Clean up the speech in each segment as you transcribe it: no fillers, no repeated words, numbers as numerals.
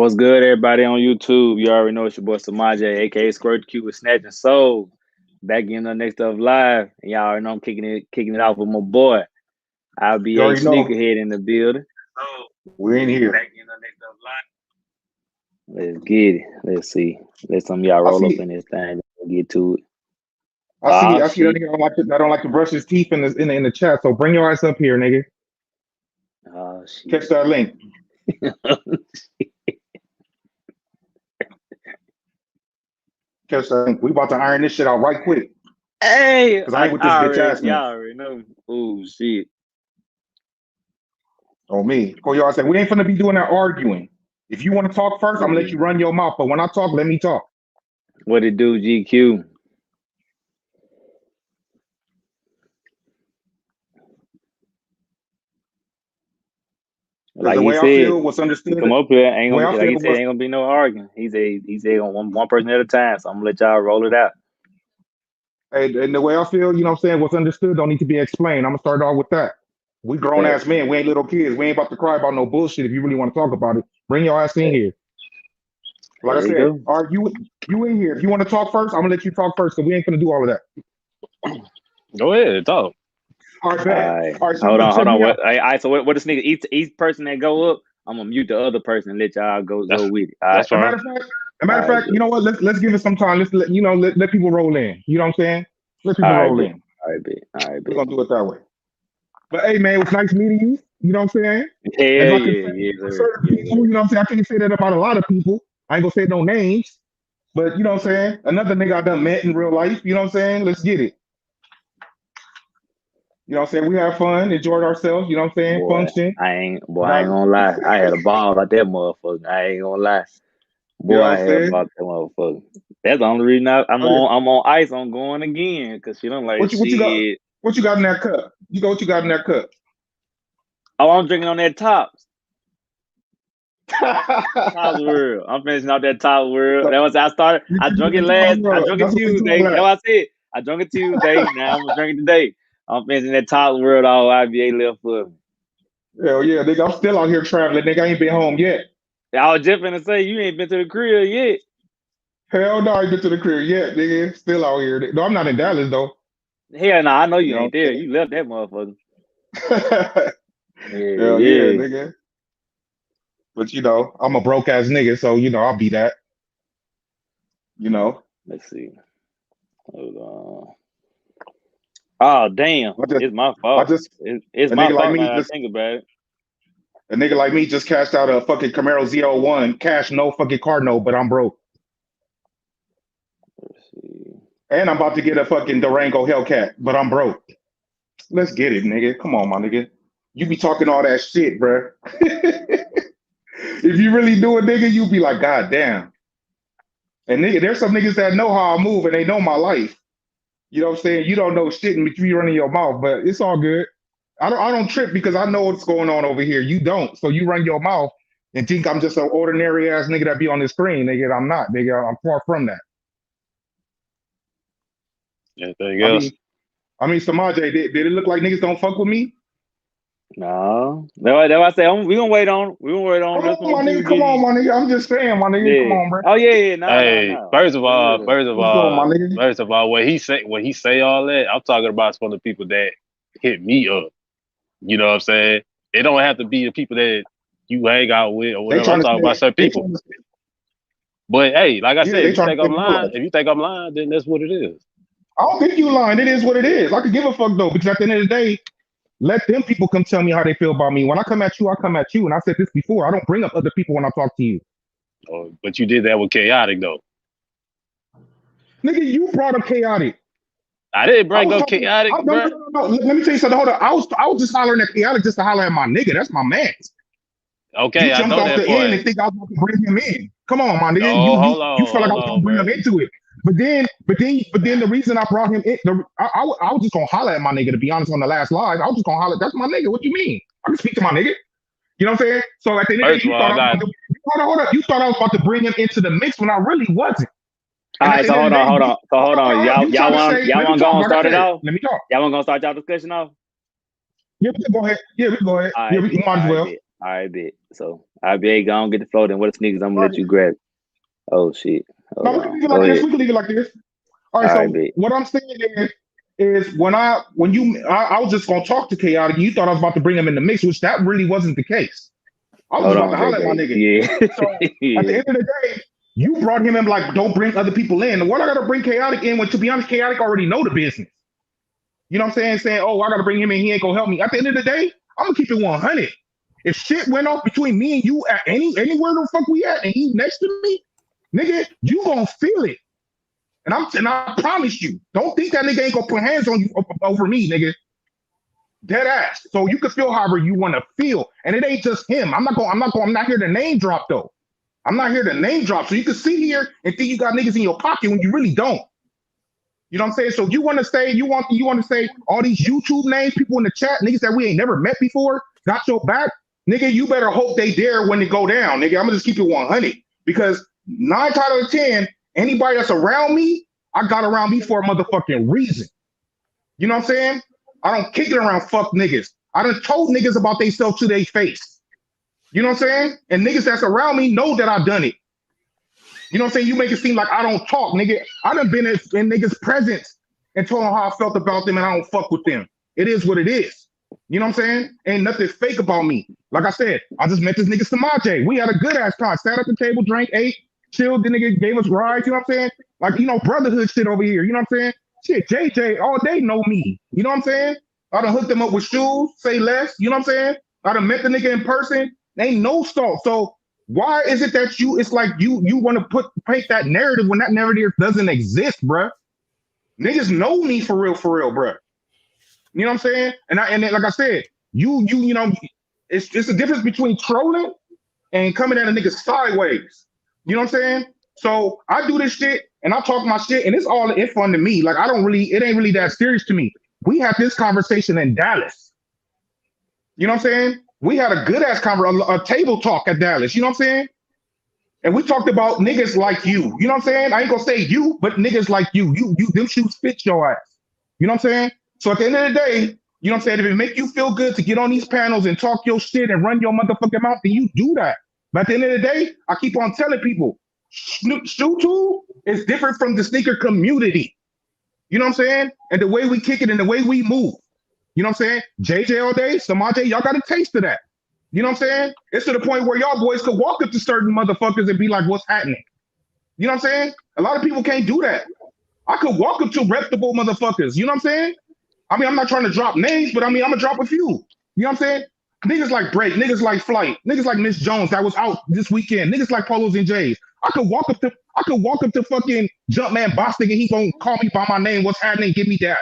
What's good, everybody on YouTube? You already know it's your boy Samaje, aka Squirt Q with Snatching Soul. Back in the next stuff live. And y'all already know I'm kicking it off with my boy. I'll be a sneakerhead in the building. We're in here. Back in the next stuff live. Let's get it. Let's see. Let some of y'all roll up in this thing and get to it. I see that nigga I don't like to brush his teeth in the chat. So bring your ass up here, nigga. Oh shit. Catch that link. Catch that link. We about to iron this shit out right quick. Hey, because I ain't with this bitch ass y'all already know. Oh shit. Oh me. Call y'all say we ain't finna be doing that arguing. If you want to talk first, I'm gonna let you run your mouth. But when I talk, let me talk. What it do, GQ? Like the way I feel, what's understood. Come up here, ain't gonna like he said, ain't gonna be no arguing. He said on one person at a time. So I'm gonna let y'all roll it out. Hey, and the way I feel, you know what I'm saying, what's understood don't need to be explained. I'm gonna start off with that. We grown ass men, we ain't little kids. We ain't about to cry about no bullshit. If you really want to talk about it, bring your ass in here. Like I said, are you in here? If you want to talk first, I'm gonna let you talk first, because we ain't gonna do all of that. Go ahead, talk. All right. Hold on. So what this nigga each person that go up, I'm gonna mute the other person and let y'all go with it. As a matter of fact, you know what? Let's give it some time. Let's let people roll in. You know what I'm saying? Let people roll in. All right, we're gonna do it that way. But hey, man, it was nice meeting you. You know what I'm saying? Yeah. Certain people, you know what I'm saying? I can't say that about a lot of people. I ain't gonna say no names, but you know what I'm saying? Another nigga I done met in real life. You know what I'm saying? Let's get it. You know what I'm saying? We had fun, enjoyed ourselves, you know what I'm saying? Function. I ain't gonna lie. I had a ball about that motherfucker. I ain't gonna lie. Boy, I had a ball about that motherfucker. That's the only reason I'm on ice on going again, because she don't like what you got in that cup? What you got in that cup? Oh, I'm drinking on that Tops. Tops World. I'm finishing out that Tops World. That was I drunk it Tuesday. That's what I said. I drunk it Tuesday. Now I'm gonna drink it today. I'm finishing that Top World all IBA left for me. Hell yeah, nigga. I'm still out here traveling. Nigga, I ain't been home yet. I was just gonna say, you ain't been to the crib yet. Hell no, I ain't been to the crib yet, nigga. Still out here. No, I'm not in Dallas, though. Hell no, I know you ain't there. You left that motherfucker. Hell yeah, nigga. But, you know, I'm a broke-ass nigga, so, you know, I'll be that. You know. Let's see. Hold on. Oh damn! It's my fault. It's my fault. Like I think about it. A nigga like me just cashed out a fucking Camaro Z01. Cash no fucking car note, but I'm broke. Let's see. And I'm about to get a fucking Durango Hellcat, but I'm broke. Let's get it, nigga. Come on, my nigga. You be talking all that shit, bruh. If you really do it, nigga, you be like, God damn. And nigga, there's some niggas that know how I move and they know my life. You know what I'm saying? You don't know shit and you running your mouth, but it's all good. I don't trip because I know what's going on over here. You don't. So you run your mouth and think I'm just an ordinary ass nigga that be on the screen. Nigga, I'm not, nigga. I'm far from that. Anything else? I mean, Samaje, did it look like niggas don't fuck with me? No. That's why I say we gonna wait on. We gonna wait on. Come on, my nigga. I'm just saying, my nigga. Yeah. Come on, bro. Oh yeah. No. First of all, when he say all that, I'm talking about some of the people that hit me up. You know what I'm saying? It don't have to be the people that you hang out with or whatever. I'm talking about certain people. But hey, like I said, if you think I'm lying, then that's what it is. I don't think you lying. It is what it is. I could give a fuck though, because at the end of the day, let them people come tell me how they feel about me. When I come at you, I come at you. And I said this before. I don't bring up other people when I talk to you. Oh, but you did that with Chaotic though. Nigga, you brought up Chaotic. I didn't bring up Chaotic, bro. No. Let me tell you something. Hold on. I was just hollering at Chaotic just to holler at my nigga. That's my man. Okay, you jumped I know off that the end and think I was going to bring him in. Come on, my nigga. No, you felt like I was going to bring him into it. But then the reason I brought him in, I was just gonna holler at my nigga, to be honest, on the last live. I was just gonna holler, that's my nigga. What you mean? I can speak to my nigga. You know what I'm saying? So at the end of the day, hold up. You thought I was about to bring him into the mix when I really wasn't. All right, so hold on. Y'all want to go and start it off? Let me talk. Y'all want to go start y'all discussion off? Yeah, we can go ahead. Yeah, we can go ahead. All right, yeah, we might as well. All right, bet. So I'll be gonna get the flow. Then what sneakers I'm gonna let you grab? Oh shit. No, we can leave it like this. We can leave it like this. All right. So what I'm saying is when I was just gonna talk to Chaotic, you thought I was about to bring him in the mix, which that really wasn't the case. I was about to holler at my nigga. Yeah. So at the end of the day, you brought him in like, don't bring other people in. And what I gotta bring Chaotic in when, to be honest, Chaotic already know the business. You know what I'm saying? Saying, oh, I gotta bring him in, he ain't gonna help me. At the end of the day, I'm gonna keep it 100. If shit went off between me and you at anywhere the fuck we at, and he next to me, nigga, you gonna feel it. And I promise you, don't think that nigga ain't gonna put hands on you over me, nigga. Dead ass. So you can feel however you want to feel, and it ain't just him. I'm not here to name drop though. I'm not here to name drop. So you can sit here and think you got niggas in your pocket when you really don't. You know what I'm saying? So you want to say you want to say all these YouTube names, people in the chat, niggas that we ain't never met before, got your back, nigga. You better hope they dare when it go down, nigga. I'm gonna just keep it 100 because 9 out of 10, anybody that's around me, I got around me for a motherfucking reason. You know what I'm saying? I don't kick it around fuck niggas. I done told niggas about themselves to their face. You know what I'm saying? And niggas that's around me know that I've done it. You know what I'm saying? You make it seem like I don't talk, nigga. I done been in niggas' presence and told them how I felt about them and I don't fuck with them. It is what it is. You know what I'm saying? Ain't nothing fake about me. Like I said, I just met this nigga Samaje. We had a good ass time. Sat at the table, drank, ate, chilled. The nigga gave us rides. You know what I'm saying? Like, you know, brotherhood shit over here. You know what I'm saying? Shit, JJ, all they know me. You know what I'm saying? I done hooked them up with shoes, say less. You know what I'm saying? I done met the nigga in person. Ain't no stalk. So why is it that it's like you want to paint that narrative when that narrative doesn't exist, bruh? Niggas know me for real, bruh. You know what I'm saying? And then, like I said, you know, it's a difference between trolling and coming at a nigga sideways. You know what I'm saying? So I do this shit and I talk my shit and it's fun to me. Like it ain't really that serious to me. We had this conversation in Dallas. You know what I'm saying? We had a good ass a table talk at Dallas. You know what I'm saying? And we talked about niggas like you. You know what I'm saying? I ain't gonna say you, but niggas like you. Them shoes fit your ass. You know what I'm saying? So at the end of the day, you know what I'm saying? If it make you feel good to get on these panels and talk your shit and run your motherfucking mouth, then you do that. But at the end of the day, I keep on telling people, Shoe Tool is different from the sneaker community. You know what I'm saying? And the way we kick it and the way we move. You know what I'm saying? JJ all day, Samaje, y'all got a taste of that. You know what I'm saying? It's to the point where y'all boys could walk up to certain motherfuckers and be like, what's happening? You know what I'm saying? A lot of people can't do that. I could walk up to reputable motherfuckers. You know what I'm saying? I mean, I'm not trying to drop names, but I mean, I'm going to drop a few. You know what I'm saying? Niggas like Break, niggas like Flight, niggas like Miss Jones that was out this weekend, niggas like Polos and Jays. I could walk up to fucking Jumpman Boston and he gonna call me by my name, what's happening, give me that.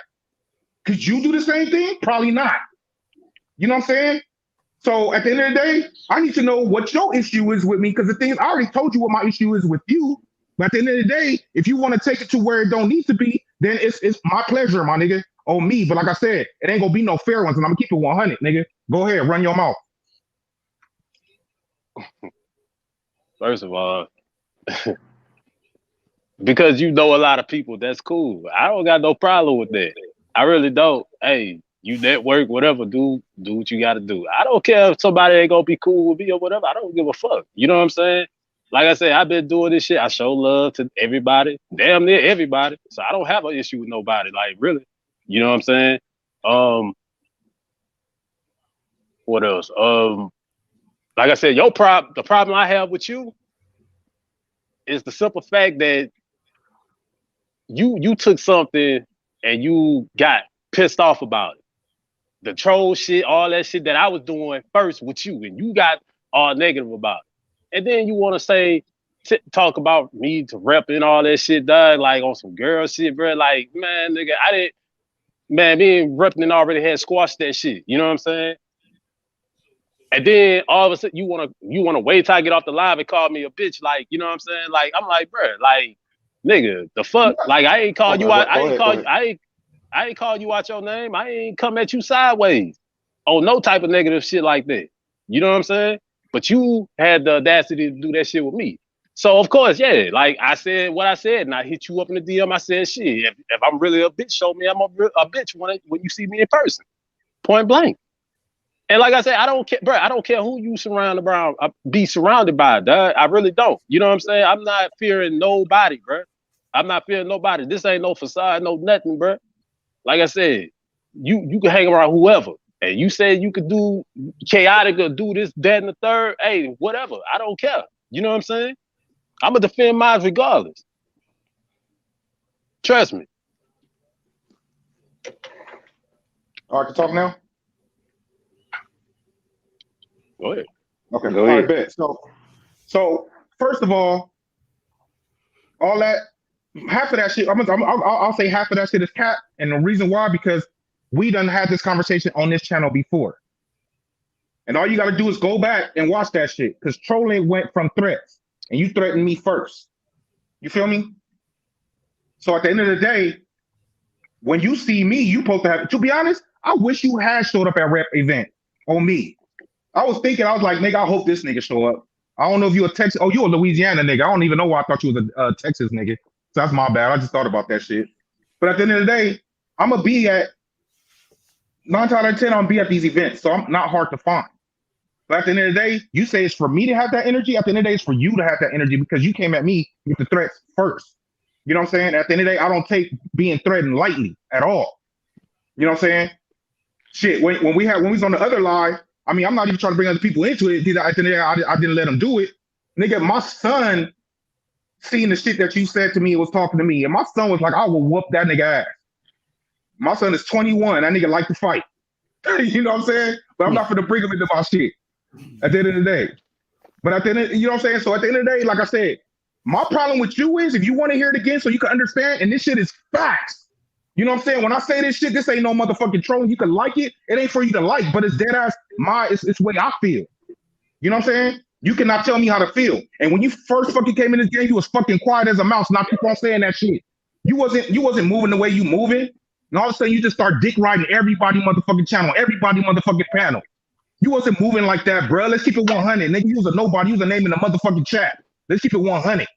Could you do the same thing? Probably not. You know what I'm saying? So at the end of the day, I need to know what your issue is with me because the thing is, I already told you what my issue is with you. But at the end of the day, if you want to take it to where it don't need to be, then it's my pleasure, my nigga, on me. But like I said, it ain't gonna be no fair ones, and I'm gonna keep it 100, nigga. Go ahead, run your mouth. First of all, because you know a lot of people, that's cool. I don't got no problem with that. I really don't. Hey, you network, whatever, do what you got to do. I don't care if somebody ain't gonna be cool with me or whatever. I don't give a fuck. You know what I'm saying? Like I said, I've been doing this shit. I show love to everybody, damn near everybody. So I don't have an issue with nobody. Like really, you know what I'm saying? What else? Like I said, the problem I have with you is the simple fact that you took something and you got pissed off about it. The troll shit, all that shit that I was doing first with you, and you got all negative about it. And then you want to talk about me to rep and all that shit, done like on some girl shit, bro. Like, man, nigga, me and repping already had squashed that shit. You know what I'm saying? And then all of a sudden you wanna wait till I get off the live and call me a bitch, like, you know what I'm saying? Like, I'm like, bro, like, nigga, the fuck? Like, I ain't called you out. I ain't called you out your name. I ain't come at you sideways on no type of negative shit like that. You know what I'm saying? But you had the audacity to do that shit with me. So of course, yeah, like I said what I said, and I hit you up in the DM. I said, shit, if I'm really a bitch, show me I'm a bitch when you see me in person. Point blank. And like I said, I don't care, bro. I don't care who you be surrounded by, dog. I really don't. You know what I'm saying? I'm not fearing nobody, bro. I'm not fearing nobody. This ain't no facade, no nothing, bro. Like I said, you can hang around whoever. And you said you could do chaotic or do this, that, and the third. Hey, whatever. I don't care. You know what I'm saying? I'm gonna defend mine regardless. Trust me. All right, can talk now? Go ahead. Okay, go ahead. All right, bet. So first of all that, half of that shit, I'll say half of that shit is cap. And the reason why, because we done had this conversation on this channel before. And all you got to do is go back and watch that shit. Because trolling went from threats. And you threatened me first. You feel me? So at the end of the day, when you see me, you supposed to have, to be honest, I wish you had showed up at rep event on me. I was like, nigga, I hope this nigga show up. I don't know if you a Texas, oh, you a Louisiana nigga. I don't even know why I thought you was a Texas nigga. So that's my bad. I just thought about that shit. But at the end of the day, I'm going to be at, 9 times out of 10, I'm going to be at these events. So I'm not hard to find. But at the end of the day, you say it's for me to have that energy. At the end of the day, it's for you to have that energy because you came at me with the threats first. You know what I'm saying? At the end of the day, I don't take being threatened lightly at all. You know what I'm saying? Shit, when we was on the other live, I mean, I'm not even trying to bring other people into it. At the end of the day, I didn't let them do it. Nigga, my son seen the shit that you said to me and was talking to me. And my son was like, I will whoop that nigga ass. My son is 21. That nigga like to fight. You know what I'm saying? But I'm not going to bring him into my shit at the end of the day. But at the end of, you know what I'm saying? So at the end of the day, like I said, my problem with you is if you want to hear it again so you can understand, and this shit is facts. You know what I'm saying? When I say this shit, this ain't no motherfucking trolling. You can like it. It ain't for you to like, but it's dead ass it's the way I feel. You know what I'm saying? You cannot tell me how to feel. And when you first fucking came in this game, you was fucking quiet as a mouse. Now keep on saying that shit. You wasn't moving the way you moving. And all of a sudden you just start dick riding everybody motherfucking channel, everybody motherfucking panel. You wasn't moving like that, bro. Let's keep it 100. Nigga, you was a nobody. You was a name in the motherfucking chat. Let's keep it 100.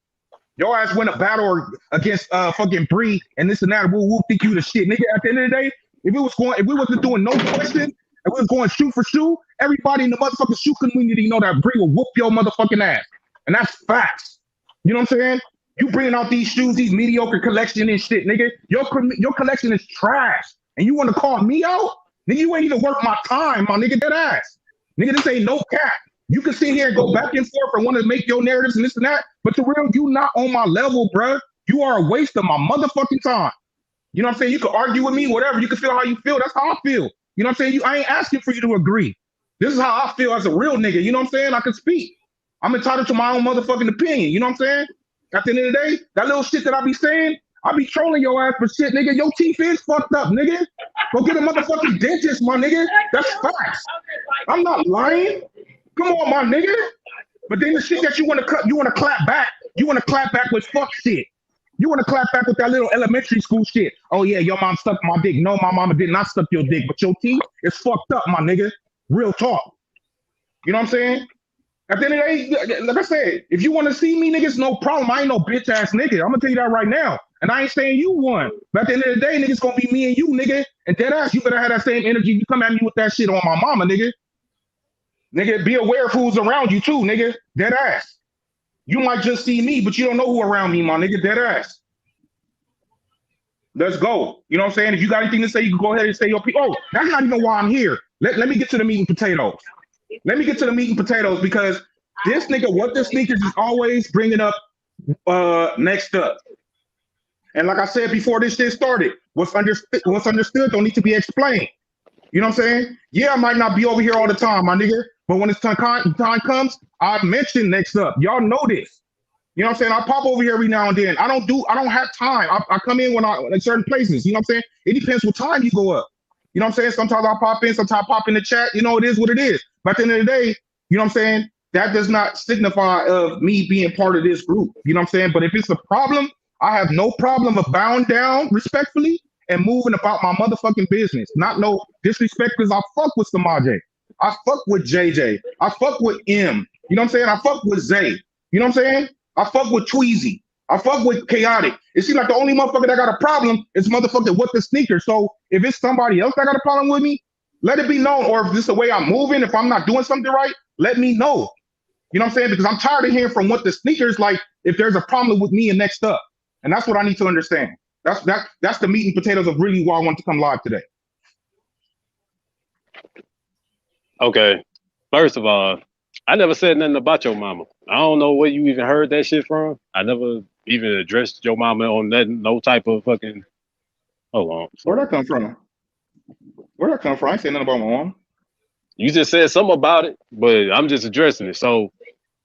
Your ass win a battle against fucking Bree and this and that. We'll think you the shit, nigga. At the end of the day, if we wasn't doing no questions and we was going shoe for shoe, everybody in the motherfucking shoe community know that Bree will whoop your motherfucking ass, and that's facts. You know what I'm saying? You bringing out these shoes, these mediocre collection and shit, nigga. Your collection is trash, and you want to call me out, nigga? You ain't even worth my time, my nigga. That ass, nigga. This ain't no cap. You can sit here and go back and forth and want to make your narratives and this and that, but the real, you not on my level, bruh. You are a waste of my motherfucking time. You know what I'm saying? You can argue with me, whatever. You can feel how you feel. That's how I feel. You know what I'm saying? I ain't asking for you to agree. This is how I feel as a real nigga. You know what I'm saying? I can speak. I'm entitled to my own motherfucking opinion. You know what I'm saying? At the end of the day, that little shit that I be saying, I be trolling your ass for shit, nigga. Your teeth is fucked up, nigga. Go get a motherfucking dentist, my nigga. That's facts. I'm not lying. Come on, my nigga. But then the shit that you want to clap back. You want to clap back with fuck shit. You want to clap back with that little elementary school shit. Oh yeah, your mom sucked my dick. No, my mama did not suck your dick, but your teeth is fucked up, my nigga. Real talk. You know what I'm saying? At the end of the day, like I said, if you want to see me, niggas, no problem. I ain't no bitch ass nigga. I'm gonna tell you that right now. And I ain't saying you won. But at the end of the day, niggas gonna be me and you, nigga. And dead ass, you better have that same energy. You come at me with that shit on my mama, nigga. Nigga, be aware of who's around you too, nigga. Dead ass. You might just see me, but you don't know who around me, my nigga. Dead ass. Let's go. You know what I'm saying? If you got anything to say, you can go ahead and say your piece. Oh, that's not even why I'm here. Let me get to the meat and potatoes. Let me get to the meat and potatoes because this nigga, what the sneakers is always bringing up next up. And like I said before this shit started, what's understood don't need to be explained. You know what I'm saying? Yeah, I might not be over here all the time, my nigga. But when it's time comes, I mention next up. Y'all know this. You know what I'm saying? I pop over here every now and then. I don't have time. I come in when in certain places. You know what I'm saying? It depends what time you go up. You know what I'm saying? Sometimes I pop in, sometimes I pop in the chat. You know, it is what it is. But at the end of the day, you know what I'm saying? That does not signify of me being part of this group. You know what I'm saying? But if it's a problem, I have no problem of bowing down respectfully and moving about my motherfucking business. Not no disrespect because I fuck with Samaje. I fuck with JJ. I fuck with M. You know what I'm saying? I fuck with Zay. You know what I'm saying? I fuck with Tweezy. I fuck with Chaotic. It seems like the only motherfucker that got a problem is motherfucker with the sneaker. So if it's somebody else that got a problem with me, Let it be known. Or if this is the way I'm moving, if I'm not doing something right, let me know. You know what I'm saying? Because I'm tired of hearing from what the sneakers like if there's a problem with me and next up. And that's what I need to understand. That's the meat and potatoes of really why I want to come live today. Okay. First of all, I never said nothing about your mama. I don't know where you even heard that shit from. I never even addressed your mama on that, no type of fucking. Hold on. Where'd that come from? I ain't saying nothing about my mom. You just said something about it, but I'm just addressing it. So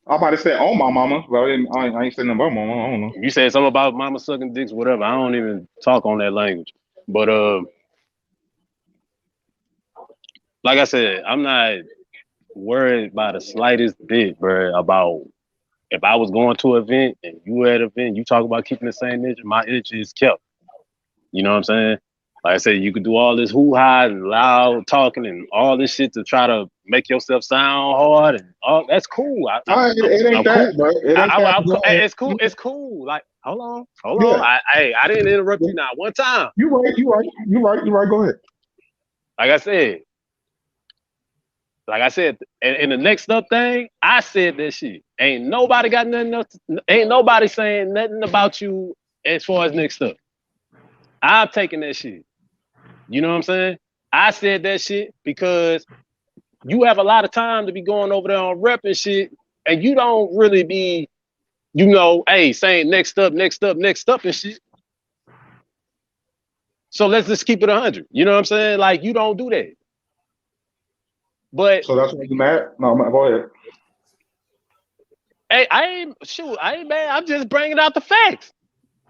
I might have said, "Oh, my mama," but I ain't saying nothing about my mama. I don't know. You said something about mama sucking dicks, whatever. I don't even talk on that language. But like I said, I'm not worried by the slightest bit, bro, about if I was going to an event and you were at an event, you talk about keeping the same energy, my energy is kept. You know what I'm saying? Like I said, you could do all this hoo-ha and loud talking and all this shit to try to make yourself sound hard and all. That's cool. It ain't that, bro. It's cool. It's cool. Like, hold on. I didn't interrupt you now one time. You right. Go ahead. Like I said, in the next up thing, I said that shit. Ain't nobody got nothing else. Ain't nobody saying nothing about you as far as next up. I'm taking that shit. You know what I'm saying? I said that shit because you have a lot of time to be going over there on rep and shit, and you don't really be, saying next up and shit. So let's just keep it 100. You know what I'm saying? Like, you don't do that. But so that's why you mad? No, go ahead. Hey, I ain't mad. I'm just bringing out the facts.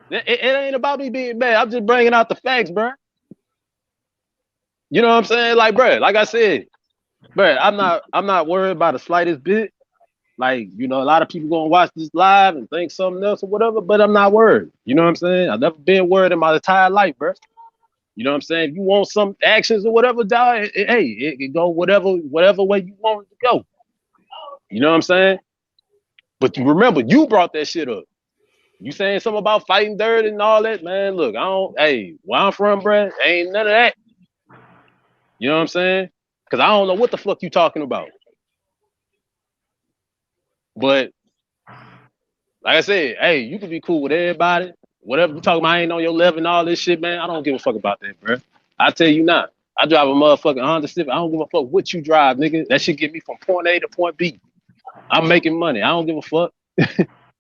It ain't about me being mad. I'm just bringing out the facts, bro. You know what I'm saying? Like, bro, like I said, bro, I'm not worried about the slightest bit. Like, a lot of people gonna watch this live and think something else or whatever, but I'm not worried. You know what I'm saying? I've never been worried in my entire life, bro. You know what I'm saying? If you want some actions or whatever, dog, it can go whatever way you want it to go. You know what I'm saying? But you remember, you brought that shit up. You saying something about fighting dirt and all that, man. Look, where I'm from, bro, ain't none of that. You know what I'm saying? Because I don't know what the fuck you talking about. But like I said, hey, you can be cool with everybody. Whatever you talking about, I ain't on your level and all this shit, man. I don't give a fuck about that, bro. I tell you not. I drive a motherfucking Honda Civic. I don't give a fuck what you drive, nigga. That shit get me from point A to point B. I'm making money. I don't give a fuck.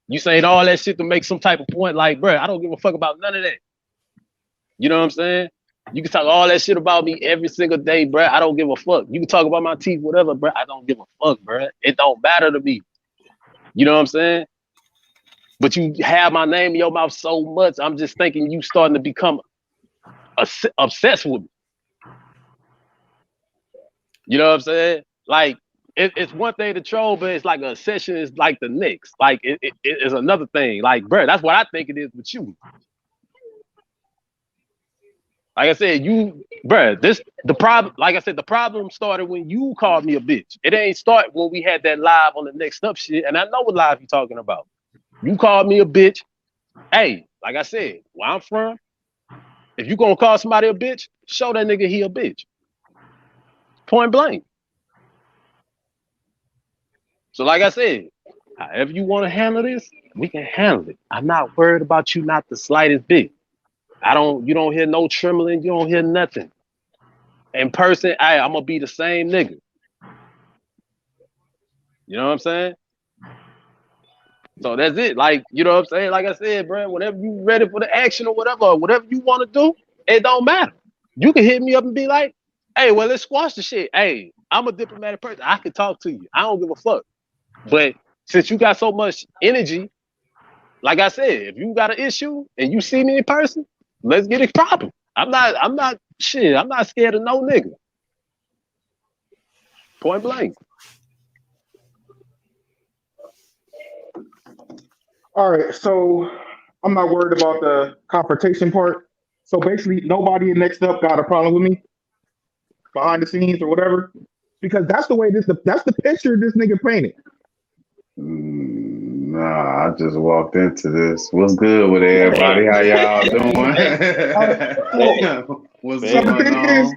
You saying all that shit to make some type of point, like, bro, I don't give a fuck about none of that. You know what I'm saying? You can talk all that shit about me every single day, bro. I don't give a fuck. You can talk about my teeth, whatever, bro. I don't give a fuck, bro. It don't matter to me. You know what I'm saying? But you have my name in your mouth so much, I'm just thinking you starting to become obsessed with me. You know what I'm saying? Like, it's one thing to troll, but it's like a obsession is like the next. Like, it is another thing. Like, bro, that's what I think it is with you. Like I said, the problem started when you called me a bitch. It ain't start when we had that live on the next up shit. And I know what live you talking about. You called me a bitch. Hey, like I said, where I'm from, if you gonna call somebody a bitch, show that nigga he a bitch. Point blank. So like I said, however you want to handle this, we can handle it. I'm not worried about you not the slightest bit. You don't hear no trembling, you don't hear nothing. In person, I'm gonna be the same nigga. You know what I'm saying? So that's it. Like, you know what I'm saying? Like I said, bro, whenever you ready for the action or whatever you want to do, it don't matter. You can hit me up and be like, hey, well, let's squash the shit. Hey, I'm a diplomatic person. I can talk to you. I don't give a fuck. But since you got so much energy, like I said, if you got an issue and you see me in person, let's get it popping. I'm not scared of no nigga. Point blank. All right, so I'm not worried about the confrontation part. So basically, nobody next up got a problem with me behind the scenes or whatever, because that's the way that's the picture this nigga painted. Nah, I just walked into this. What's good with everybody? How y'all doing? What's going on?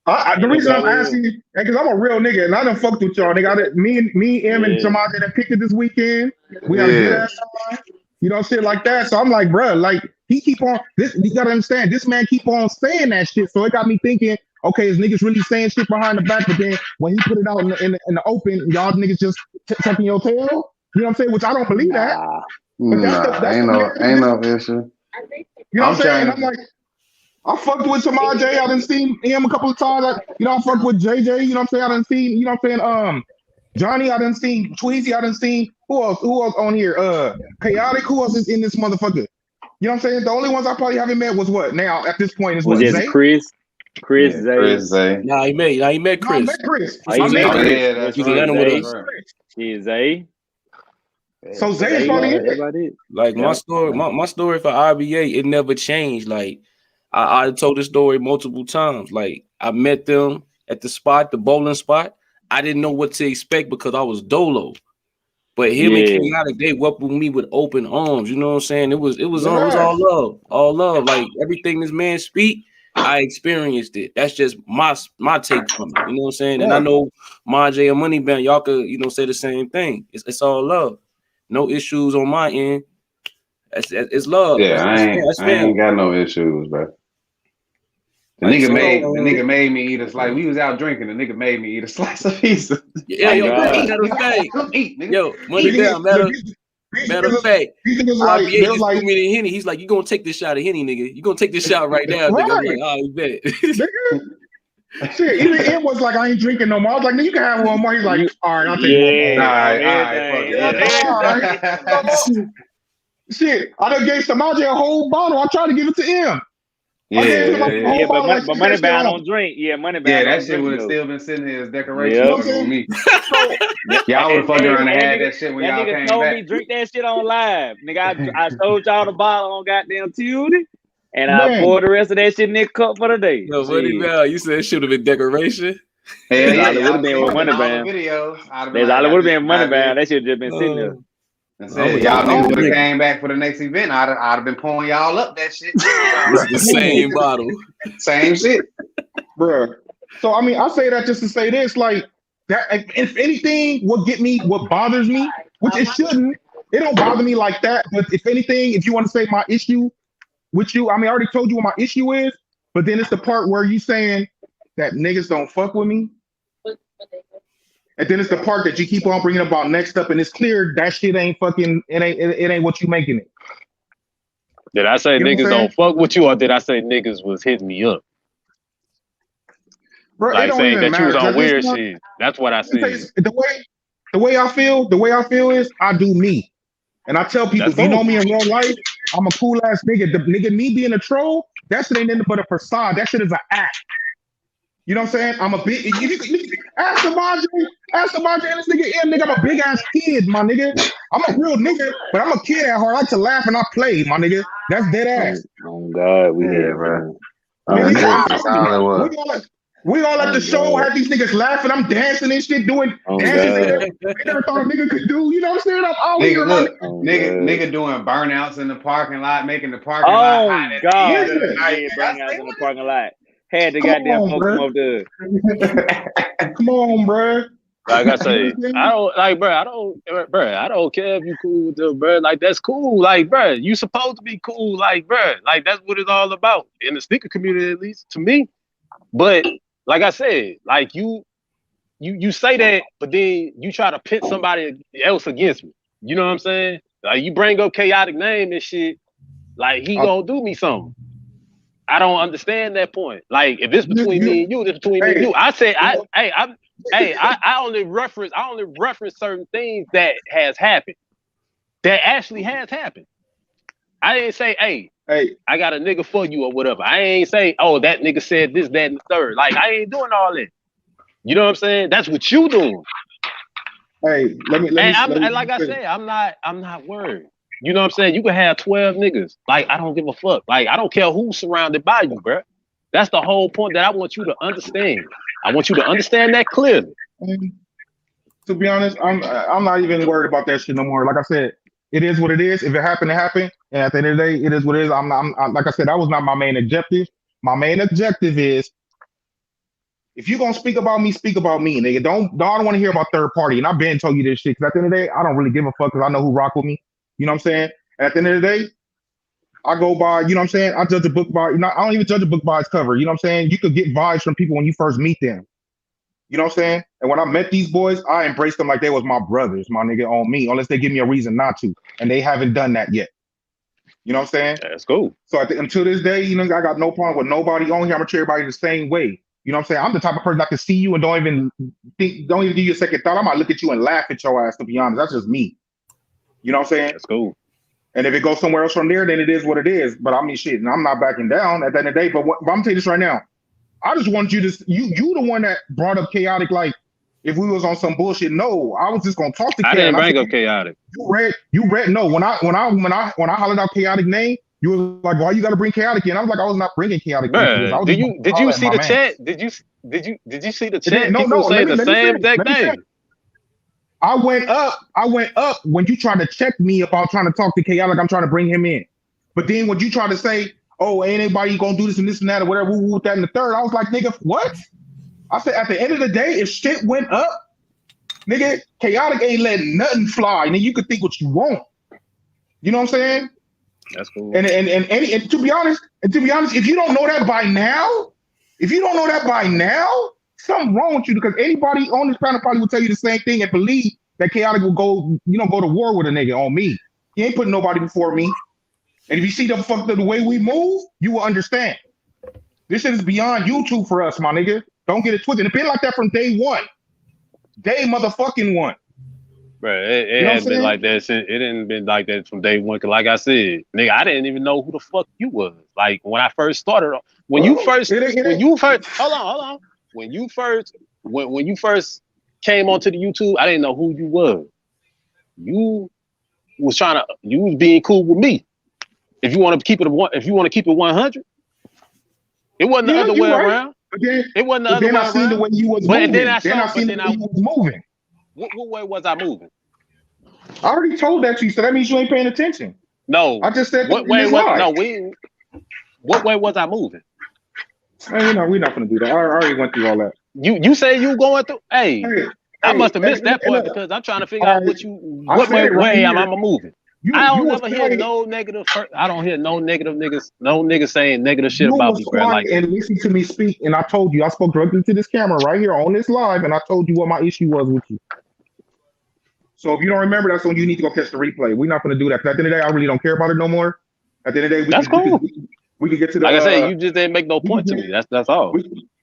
The reason I'm asking, because I'm a real nigga, and I done fucked with y'all. Nigga, me, M, and Jamal done picked it this weekend. We had a good ass time. You know, shit like that. So I'm like, bro, like he keep on this. You gotta understand, this man keep on saying that shit. So it got me thinking, okay, is niggas really saying shit behind the back? But then when he put it out in the open, y'all niggas just tucking your tail. You know what I'm saying? Which I don't believe that. But ain't no issue. You know what I'm saying? And I'm like, I fucked with Samaj. I done seen him a couple of times. I fucked with JJ. You know what I'm saying? I done seen, you know what I'm saying? Johnny, I done seen Tweezy. I done seen who else on here? Chaotic. Who else is in this motherfucker? You know what I'm saying? The only ones I probably haven't met was what now at this point is what Zay? Chris, Zay. Nah, he met Chris. I met Chris. I met Chris. He's Atlanta with us. Yeah, Zay. So Zay is probably it. Like my story for RBA, it never changed. Like I told this story multiple times. Like I met them at the bowling spot. I didn't know what to expect because I was dolo. But him and Chaotic, they welcomed me with open arms. You know what I'm saying? It was all love. All love. Like everything this man speak, I experienced it. That's just my take from it. You know what I'm saying? And I know Marjay and Moneybound, y'all could, say the same thing. It's all love. No issues on my end. It's love. Yeah, I ain't got no issues, bro. The nigga made me eat a slice. We was out drinking. The nigga made me eat a slice of pizza. Yeah, come eat, nigga. Yo, Moneybound, matter of fact, RBA just threw me the Henny. He's like, you gonna take this shot of Henny, nigga. You gonna take this shot right now, nigga. I'm like, oh, you bet. Shit, even it was like, I ain't drinking no more. I was like, no, you can have one more. He's like, all right, I'll take one more. All right. Shit, I done gave Samaj a whole bottle. I tried to give it to him. But Moneybound don't drink. Yeah, Moneybound. Yeah, that shit would have still been sitting here as decoration on me. Y'all would have fucked around and had that shit when y'all came back. Told me drink that shit on live, nigga. I told y'all the bottle on goddamn Tuesday, and I poured the rest of that shit in that cup for the day. Yo, Moneybound, you said it should have been decoration. Yeah, it would have been with Moneybound. There's all it would have been Moneybound. That should have been sitting there. Y'all niggas would have came back for the next event. I'd have been pouring y'all up that shit. The same bottle. Same shit. Bruh. So I mean, I say that just to say this, like that if anything, what bothers me, which it shouldn't, it don't bother me like that. But if anything, if you want to say my issue with you, I mean, I already told you what my issue is, but then it's the part where you saying that niggas don't fuck with me. And then it's the part that you keep on bringing about next up, and it's clear that shit ain't fucking. It ain't what you making it. Did I say niggas don't fuck with you, or did I say niggas was hitting me up? Bro, like saying that you was on weird shit. That's what I said. The way I feel is I do me, and I tell people, if you know me in real life, I'm a cool ass nigga. The nigga me being a troll, that shit ain't nothing but a facade. That shit is an act. You know what I'm saying? I'm a big. Ask Samaj and this nigga M, nigga. I'm a big ass kid, my nigga. I'm a real nigga, but I'm a kid at heart. I like to laugh and I play, my nigga. That's dead ass. Oh God, we did, bro. We all at the show had these niggas laughing. I'm dancing and shit, doing dances. I never thought a nigga could do. You know what I'm saying? I'm out here, nigga doing burnouts in the parking lot, making the parking lot hot. Oh God, burnouts in the parking lot. Had the goddamn folks come up there. Come on, bro. Like I say, I don't care if you cool with them, bro. Like that's cool. Like, bro, you supposed to be cool. Like, bro, like that's what it's all about in the sneaker community, at least to me. But like I said, like you say that, but then you try to pit somebody else against me. You know what I'm saying? Like you bring up Chaotic name and shit. Like he gonna do me something. I don't understand that point. Like if it's between me and you, it's between me and you. I say I only reference certain things that has happened. That actually has happened. I didn't say, hey, I got a nigga for you or whatever. I ain't say, oh, that nigga said this, that, and the third. Like I ain't doing all that. You know what I'm saying? That's what you doing. Hey, let me like I say, I'm not worried. You know what I'm saying? You can have 12 niggas. Like, I don't give a fuck. Like, I don't care who's surrounded by you, bro. That's the whole point that I want you to understand. I want you to understand that clearly. To be honest, I'm not even worried about that shit no more. Like I said, it is what it is. If it happened, it happened. And at the end of the day, it is what it is. I'm like I said, that was not my main objective. My main objective is If you gonna speak about me, nigga. I don't want to hear about third party. And I've been told you this shit because at the end of the day, I don't really give a fuck because I know who rock with me. You know what I'm saying? At the end of the day, I go by, you know what I'm saying? I judge a book by, I don't even judge a book by its cover. You know what I'm saying? You could get vibes from people when you first meet them. You know what I'm saying? And when I met these boys, I embraced them like they was my brothers, my nigga, on me, unless they give me a reason not to. And they haven't done that yet. You know what I'm saying? That's cool. So until this day, you know, I got no problem with nobody on here. I'm gonna treat everybody the same way. You know what I'm saying? I'm the type of person that can see you and don't even give you a second thought. I might look at you and laugh at your ass, to be honest. That's just me. You know what I'm saying? That's cool. And if it goes somewhere else from there, then it is what it is. But I mean, shit, and I'm not backing down at the end of the day. But I'm gonna tell you this right now. I just want you to, you the one that brought up chaotic, like, if we was on some bullshit. No, I was just gonna talk to chaotic. I didn't bring up chaotic. You read, no, when I hollered out chaotic name, you was like, why you gotta bring chaotic in? I was like, I was not bringing chaotic in. Did you see the chat? Did you see the chat? People say the same exact thing. I went up when you tried to check me about trying to talk to chaotic. I'm trying to bring him in. But then when you try to say, oh, ain't anybody gonna do this and this and that or whatever, woo, that and the third, I was like, nigga, what? I said, at the end of the day, if shit went up, nigga, chaotic ain't letting nothing fly. And then you can think what you want. You know what I'm saying? That's cool. And to be honest, if you don't know that by now, something wrong with you, because anybody on this planet probably will tell you the same thing and believe that chaotic will go to war with a nigga on me. He ain't putting nobody before me. And if you see the way we move, you will understand. This shit is beyond YouTube for us, my nigga. Don't get it twisted. It's been like that from day one. Day motherfucking one. Bro, it hasn't been like that since. It didn't been like that from day one. Cause like I said, nigga, I didn't even know who the fuck you was. Like when I first started, when you first came onto the YouTube, I didn't know who you was. You was being cool with me. If you want to keep it 100, it wasn't the other way around. It wasn't the other way around. I seen the way you was moving. Then I seen the way you was moving. What way was I moving? I already told that to you, so that means you ain't paying attention. No. I just said what way was I moving? Hey, we're not gonna do that. I already went through all that. You say you going through? Hey, I must have missed that part because I'm trying to figure out what way I'm moving. I don't never hear no negative. I don't hear no negative niggas. No niggas saying negative shit about me, bro. Like, and listen to me speak, and I told you I spoke directly to this camera right here on this live, and I told you what my issue was with you. So if you don't remember, that's when you need to go catch the replay. We're not going to do that. Because at the end of the day, I really don't care about it no more. At the end of the day, we can get to the. Like I said, you just didn't make no point to me. That's all.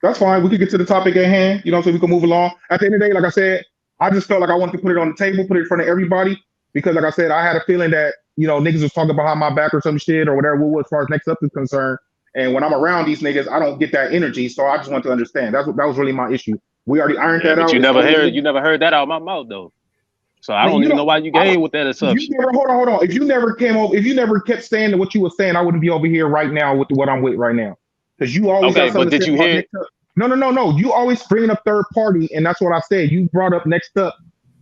That's fine. We could get to the topic at hand. So we can move along. At the end of the day, like I said, I just felt like I wanted to put it on the table, put it in front of everybody. Because like I said, I had a feeling that, niggas was talking behind my back or some shit or whatever as far as next up is concerned. And when I'm around these niggas, I don't get that energy. So I just want to understand. That was really my issue. We already ironed that out. You never heard that out of my mouth though. So I don't even know why you gave with that assumption. Hold on. If you never kept saying what you were saying, I wouldn't be over here right now with what I'm with right now. Because you always okay, but did you hear? No. You always bringing up third party, and that's what I said. You brought up next up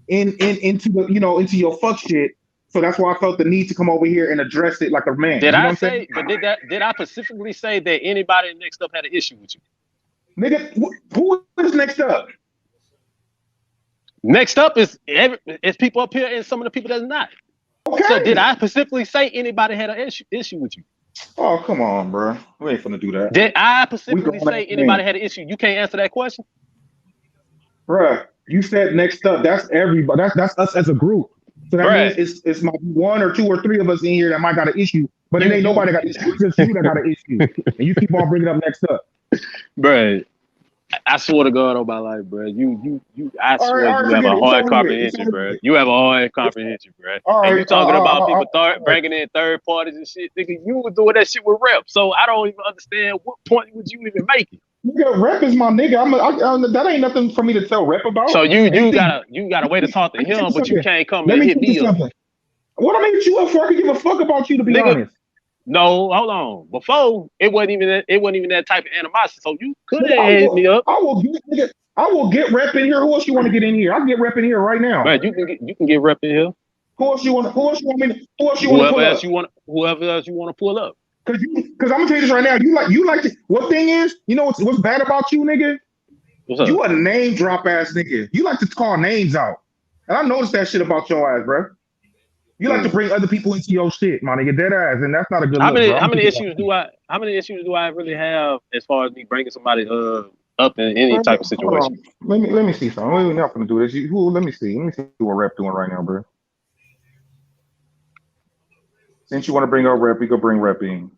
into the into your fuck shit. So that's why I felt the need to come over here and address it like a man. Did I say? But did I specifically say that anybody next up had an issue with you? Nigga, who is next up? Next up is people up here and some of the people that's not. Okay. So did I specifically say anybody had an issue with you? Oh, come on, bro. We ain't gonna do that. Did I specifically say anybody had an issue? You can't answer that question? Bruh, you said next up. That's everybody. That's us as a group. So that means it's my one or two or three of us in here that might got an issue. But it ain't nobody got an issue. It's just you that got an issue. And you keep on bringing up next up. Bruh. I swear to God on my life, bro. I swear you have a hard comprehension, bro. You have a hard comprehension, bro. And you talking about people bringing in third parties and shit. Nigga, you were doing that shit with Rep. So I don't even understand what point would you even make it. Nigga, Rep is my nigga. That ain't nothing for me to tell Rep about. So you got a way to talk to him, but you can't come and hit me up. What I mean, you up for? I could give a fuck about you, to be honest. No, hold on. Before it wasn't even that type of animosity. So you could have hit me up. I will get Rep in here. Who else you want to get in here? I can get Rep in here right now. Man, you can get Rep in here. Who else you want to pull up? Whoever else you want to pull up. Because I'm gonna tell you this right now. You like what thing is? You know what's bad about you, nigga? You a name drop ass nigga. You like to call names out. And I noticed that shit about your ass, bro. You like to bring other people into your shit, my nigga. Dead ass, and that's not a good look, bro. How many issues do I really have as far as me bringing somebody up in any type of situation? Let me see something. We're not gonna do this. Let me see what Rep doing right now, bro. Since you want to bring up Rep, we could bring Rep in.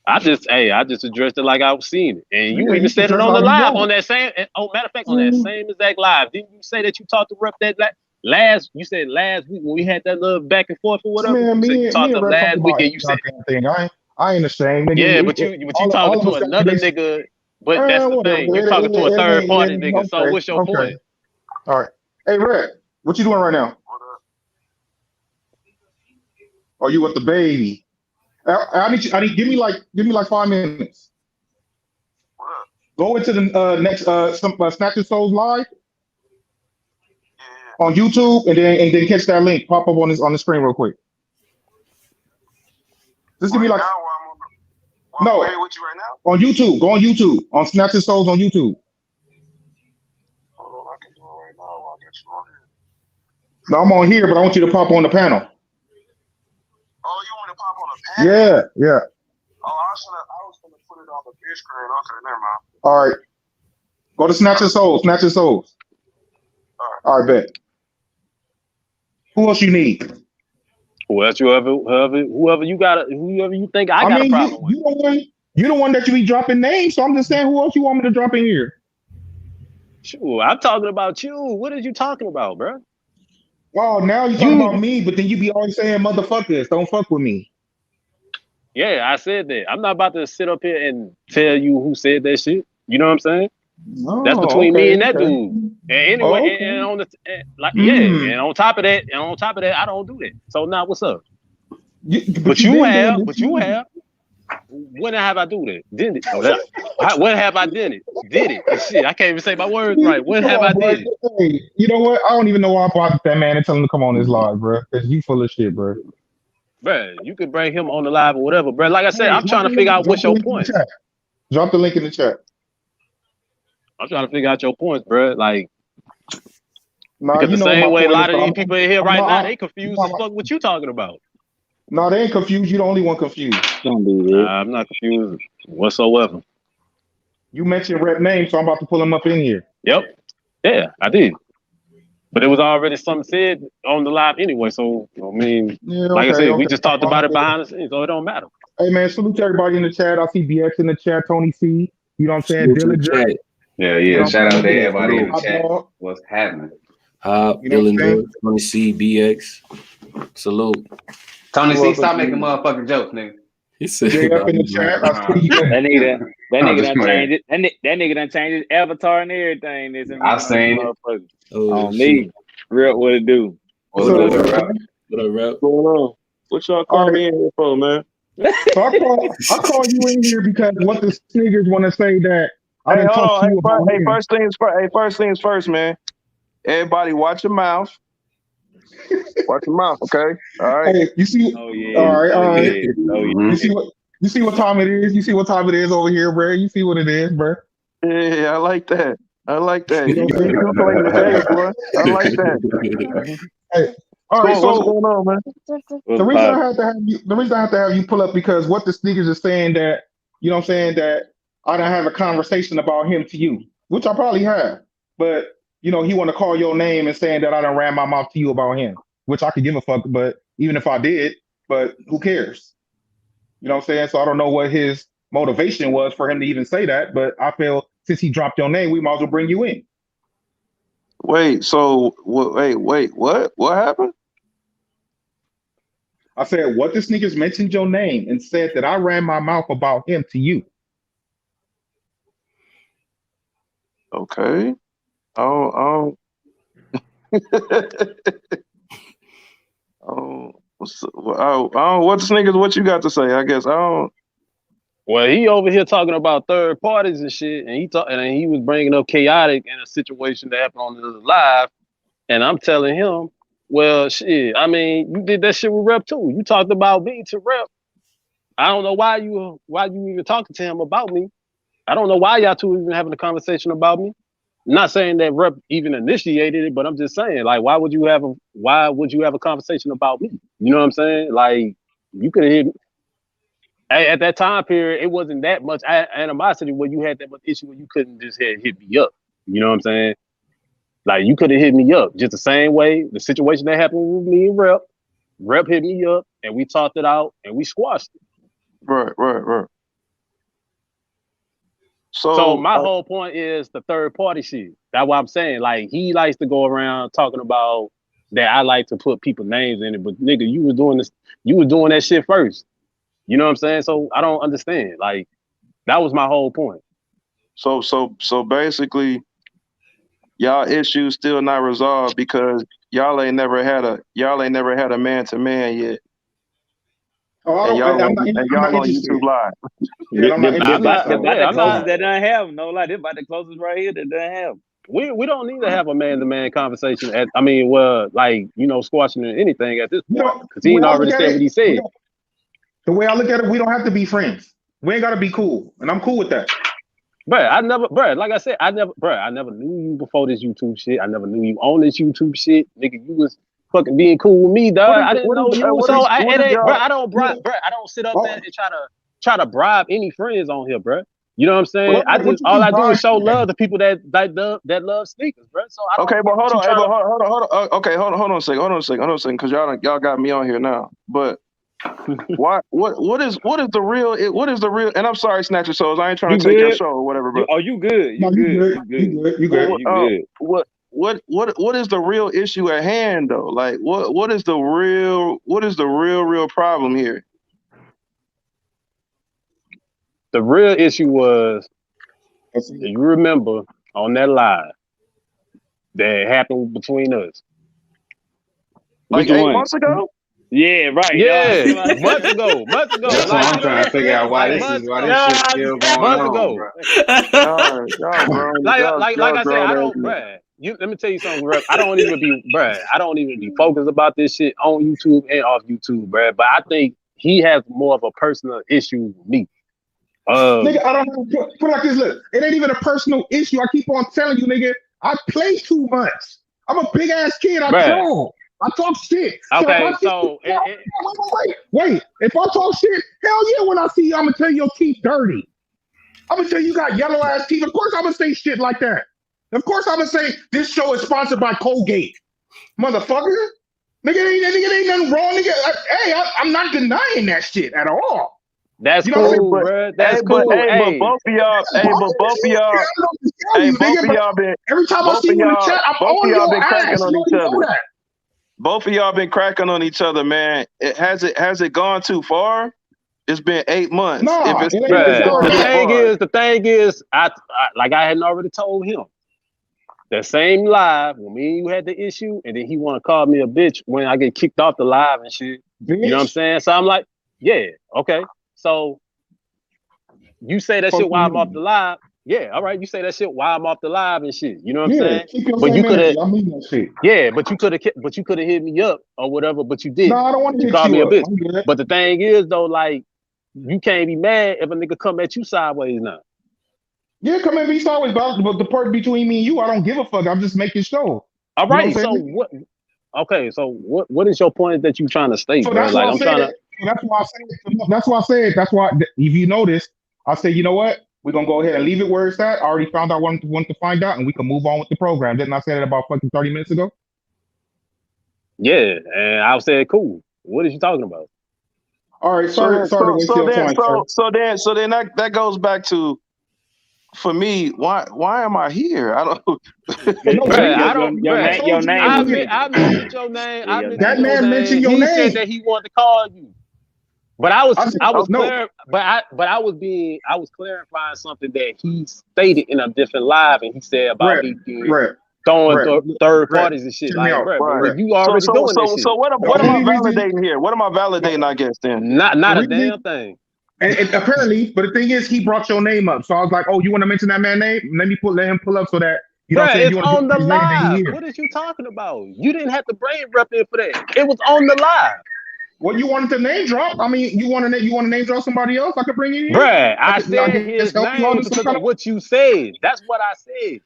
I just addressed it like I was seeing it, and you even said it on the live on that same. Oh, matter of fact, on that same exact live, didn't you say that you talked to Rep that last? You said last week when we had that little back and forth or whatever. Man, you talked to last week, and you said thing. I ain't ashamed. Nigga. Yeah, but you talking to another nigga. But that's the thing. You're talking to a third party nigga. Okay, so what's your point? All right. Hey, Red, what you doing right now? Oh, you with the baby? I need give me like 5 minutes. Go into the next Snatching Souls live on YouTube and then catch that link. Pop up on the screen real quick. Just give me like no with you right now? On YouTube. Go on YouTube. On Snatching Souls on YouTube. Oh, I can do it right now. I'll get you on here. No, I'm on here, but I want you to pop on the panel. Oh, you want to pop on the panel? Yeah. Oh, I was gonna put it on the big screen. Okay, never mind. All right. Go to Snatching Souls. Snatching Souls. All right, bet. Who else you need? Whoever you think I got a problem with. You the one that you be dropping names, so I'm just saying who else you want me to drop in here? Sure, I'm talking about you. What are you talking about, bro? Oh, now you talking about me, but then you be always saying motherfuckers, don't fuck with me. Yeah, I said that. I'm not about to sit up here and tell you who said that shit. You know what I'm saying? Oh, that's between me and that dude. And anyway, and on the and on top of that, I don't do that. So now what's up? But you have. When have I do that? Did it? When have I did it? Did it? Shit, I can't even say my words right. When have I did it? Hey, you know what? I don't even know why I brought that man and tell him to come on this live, bro. Because you full of shit, bro. Bro, you could bring him on the live or whatever, bro. Like I said, I'm trying to figure out what's your point. Drop the link in the chat. I'm trying to figure out your points, bro. Like, because the same way a lot of these people in here right now, they confused as fuck what you talking about. No, they ain't confused. You the only one confused. I'm not confused whatsoever. You mentioned Rep name, so I'm about to pull him up in here. Yep. Yeah, I did. But it was already something said on the live anyway. So, I mean, like I said, we just talked about it behind the scenes, so it don't matter. Hey, man, salute to everybody in the chat. I see BX in the chat, Tony C. You know what I'm saying? Dillinger. Yeah. Shout out to everybody in the chat. What's happening? Dillinger, Tony C, BX. Salute. Tony C, stop making motherfucking jokes, nigga. He said up in the chat. That nigga done changed it. That nigga done changed his avatar and everything. I seen it. On me. Real what it do. What up, Rep? What's going on? What y'all call me in here for, man? So I call you in here because what the niggas want to say that I didn't talk to you about. Hey, first things first, man. Everybody watch your mouth. Watch your mouth, okay? All right. Hey, you see? Oh yeah. All right. Yeah. Oh yeah. You see what time it is? You see what time it is over here, bro? You see what it is, bro? Yeah, I like that. You playing the game, boy. I like that. Hey, all right. So what's going on, man? The reason I have to have you pull up because what the sneakers is saying that you know what I'm saying that I don't have a conversation about him to you, which I probably have, but you know he want to call your name and saying that I done ran my mouth to you about him, which I could give a fuck, but even if I did, but who cares? You know what I'm saying? So I don't know what his motivation was for him to even say that, but I feel since he dropped your name, we might as well bring you in. Wait, what? What happened? I said, what the sneakers mentioned your name and said that I ran my mouth about him to you. Okay. Oh. What sneakers? What you got to say? I guess I don't. Well, he over here talking about third parties and shit, and he was bringing up chaotic in a situation that happened on the live, and I'm telling him, well, shit. I mean, you did that shit with Rep too. You talked about me to Rep. I don't know why you even talking to him about me. I don't know why y'all two even having a conversation about me. Not saying that Rep even initiated it, but I'm just saying, like, why would you have a conversation about me? You know what I'm saying? Like, you could have hit at that time period. It wasn't that much animosity where you had that much issue where you couldn't just hit me up. You know what I'm saying? Like, you could have hit me up just the same way. The situation that happened with me and Rep hit me up, and we talked it out, and we squashed it. Right. So my whole point is the third party shit. That's what I'm saying. Like, he likes to go around talking about that I like to put people's names in it, but nigga, you was doing that shit first. You know what I'm saying? So I don't understand. Like, that was my whole point. So basically, y'all issues still not resolved because y'all ain't never had a man to man yet. Oh, y'all on YouTube Live. I'm the closest that doesn't have. No lie, this about the closest right here that doesn't have. We don't need to have a man-to-man conversation squashing anything at this point because he already said what he said. The way I look at it, we don't have to be friends. We ain't gotta be cool, and I'm cool with that. Like I said, I never knew you before this YouTube shit. I never knew you on this YouTube shit, nigga. You was fucking being cool with me, dog. I didn't know you. I don't sit up there and try to bribe any friends on here, bro. You know what I'm saying? All I do is show love to people that love sneakers, bro. So hold on. Okay, hold on a second, because y'all got me on here now. But what is the real? And I'm sorry, Snatcher Souls, I ain't trying to take your show or whatever, bro. You good? You good? What is the real issue at hand though? Like what is the real problem here? The real issue was, you remember on that live that happened between us. Like 8 months ago? Yeah, right. Yeah, months ago. That's why I'm trying to figure out why this shit still going on, bro. Like I said, I don't, bruh. Let me tell you something, Rep. I don't even be focused about this shit on YouTube and off YouTube, bruh. But I think he has more of a personal issue with me. Nigga, I don't put it like this. Look, it ain't even a personal issue. I keep on telling you, nigga, I play too much. I'm a big ass kid. I troll. I talk shit. Okay, wait. If I talk shit, hell yeah, when I see you, I'm gonna tell you your teeth dirty. I'm gonna tell you got yellow ass teeth. Of course I'm gonna say shit like that. Of course I'm gonna say this show is sponsored by Colgate. Motherfucker. Nigga, ain't nothing wrong, nigga. Hey, I'm not denying that shit at all. That's cool, bro. That's cool. But both of y'all been. Every time I see you in the chat, I'm on your ass. You know that. Both of y'all been cracking on each other, man. Has it gone too far? It's been 8 months. No, the thing is, I hadn't already told him. That same live when me and you had the issue, and then he want to call me a bitch when I get kicked off the live and shit. Bitch. You know what I'm saying? So I'm like, yeah, okay. So you say that shit while I'm off the live. Yeah, all right. You say that shit while I'm off the live and shit. You know what I'm saying? But you could have. Yeah, but you could have hit me up or whatever. But you didn't. No, I don't want to hit call me up. A bitch. But the thing is though, like, you can't be mad if a nigga come at you sideways now. Yeah, come at me sideways, but the part between me and you, I don't give a fuck. I'm just making show. All right. So what? Okay. So what is your point that you trying to state, so bro? That's like I'm trying to. That's why I said. That's why. If you notice, I said, you know what? We're gonna go ahead and leave it where it's at. I already found out what I want to find out, and we can move on with the program. Didn't I say that about fucking 30 minutes ago? Yeah, and I said, cool. What are you talking about? All right, sorry to waste your time. So then that goes back to, for me, why am I here? I don't. Your name. I mentioned your name. That man mentioned your name. He said that he wanted to call you, but I was clarifying something that he stated in a different live, and he said about me throwing third parties and shit. Like, you already doing this shit. So what am I validating here? What am I validating? I guess then not a damn thing. And apparently, but the thing is, he brought your name up. So I was like, "Oh, you want to mention that man's name? Let him pull up so that you know." It's on the live. What is you talking about? You didn't have to bring Rep in for that. It was on the live. Well, you wanted to name drop. I mean, you want to name drop somebody else? I could bring you in. I said his name because of what you said. That's what I said.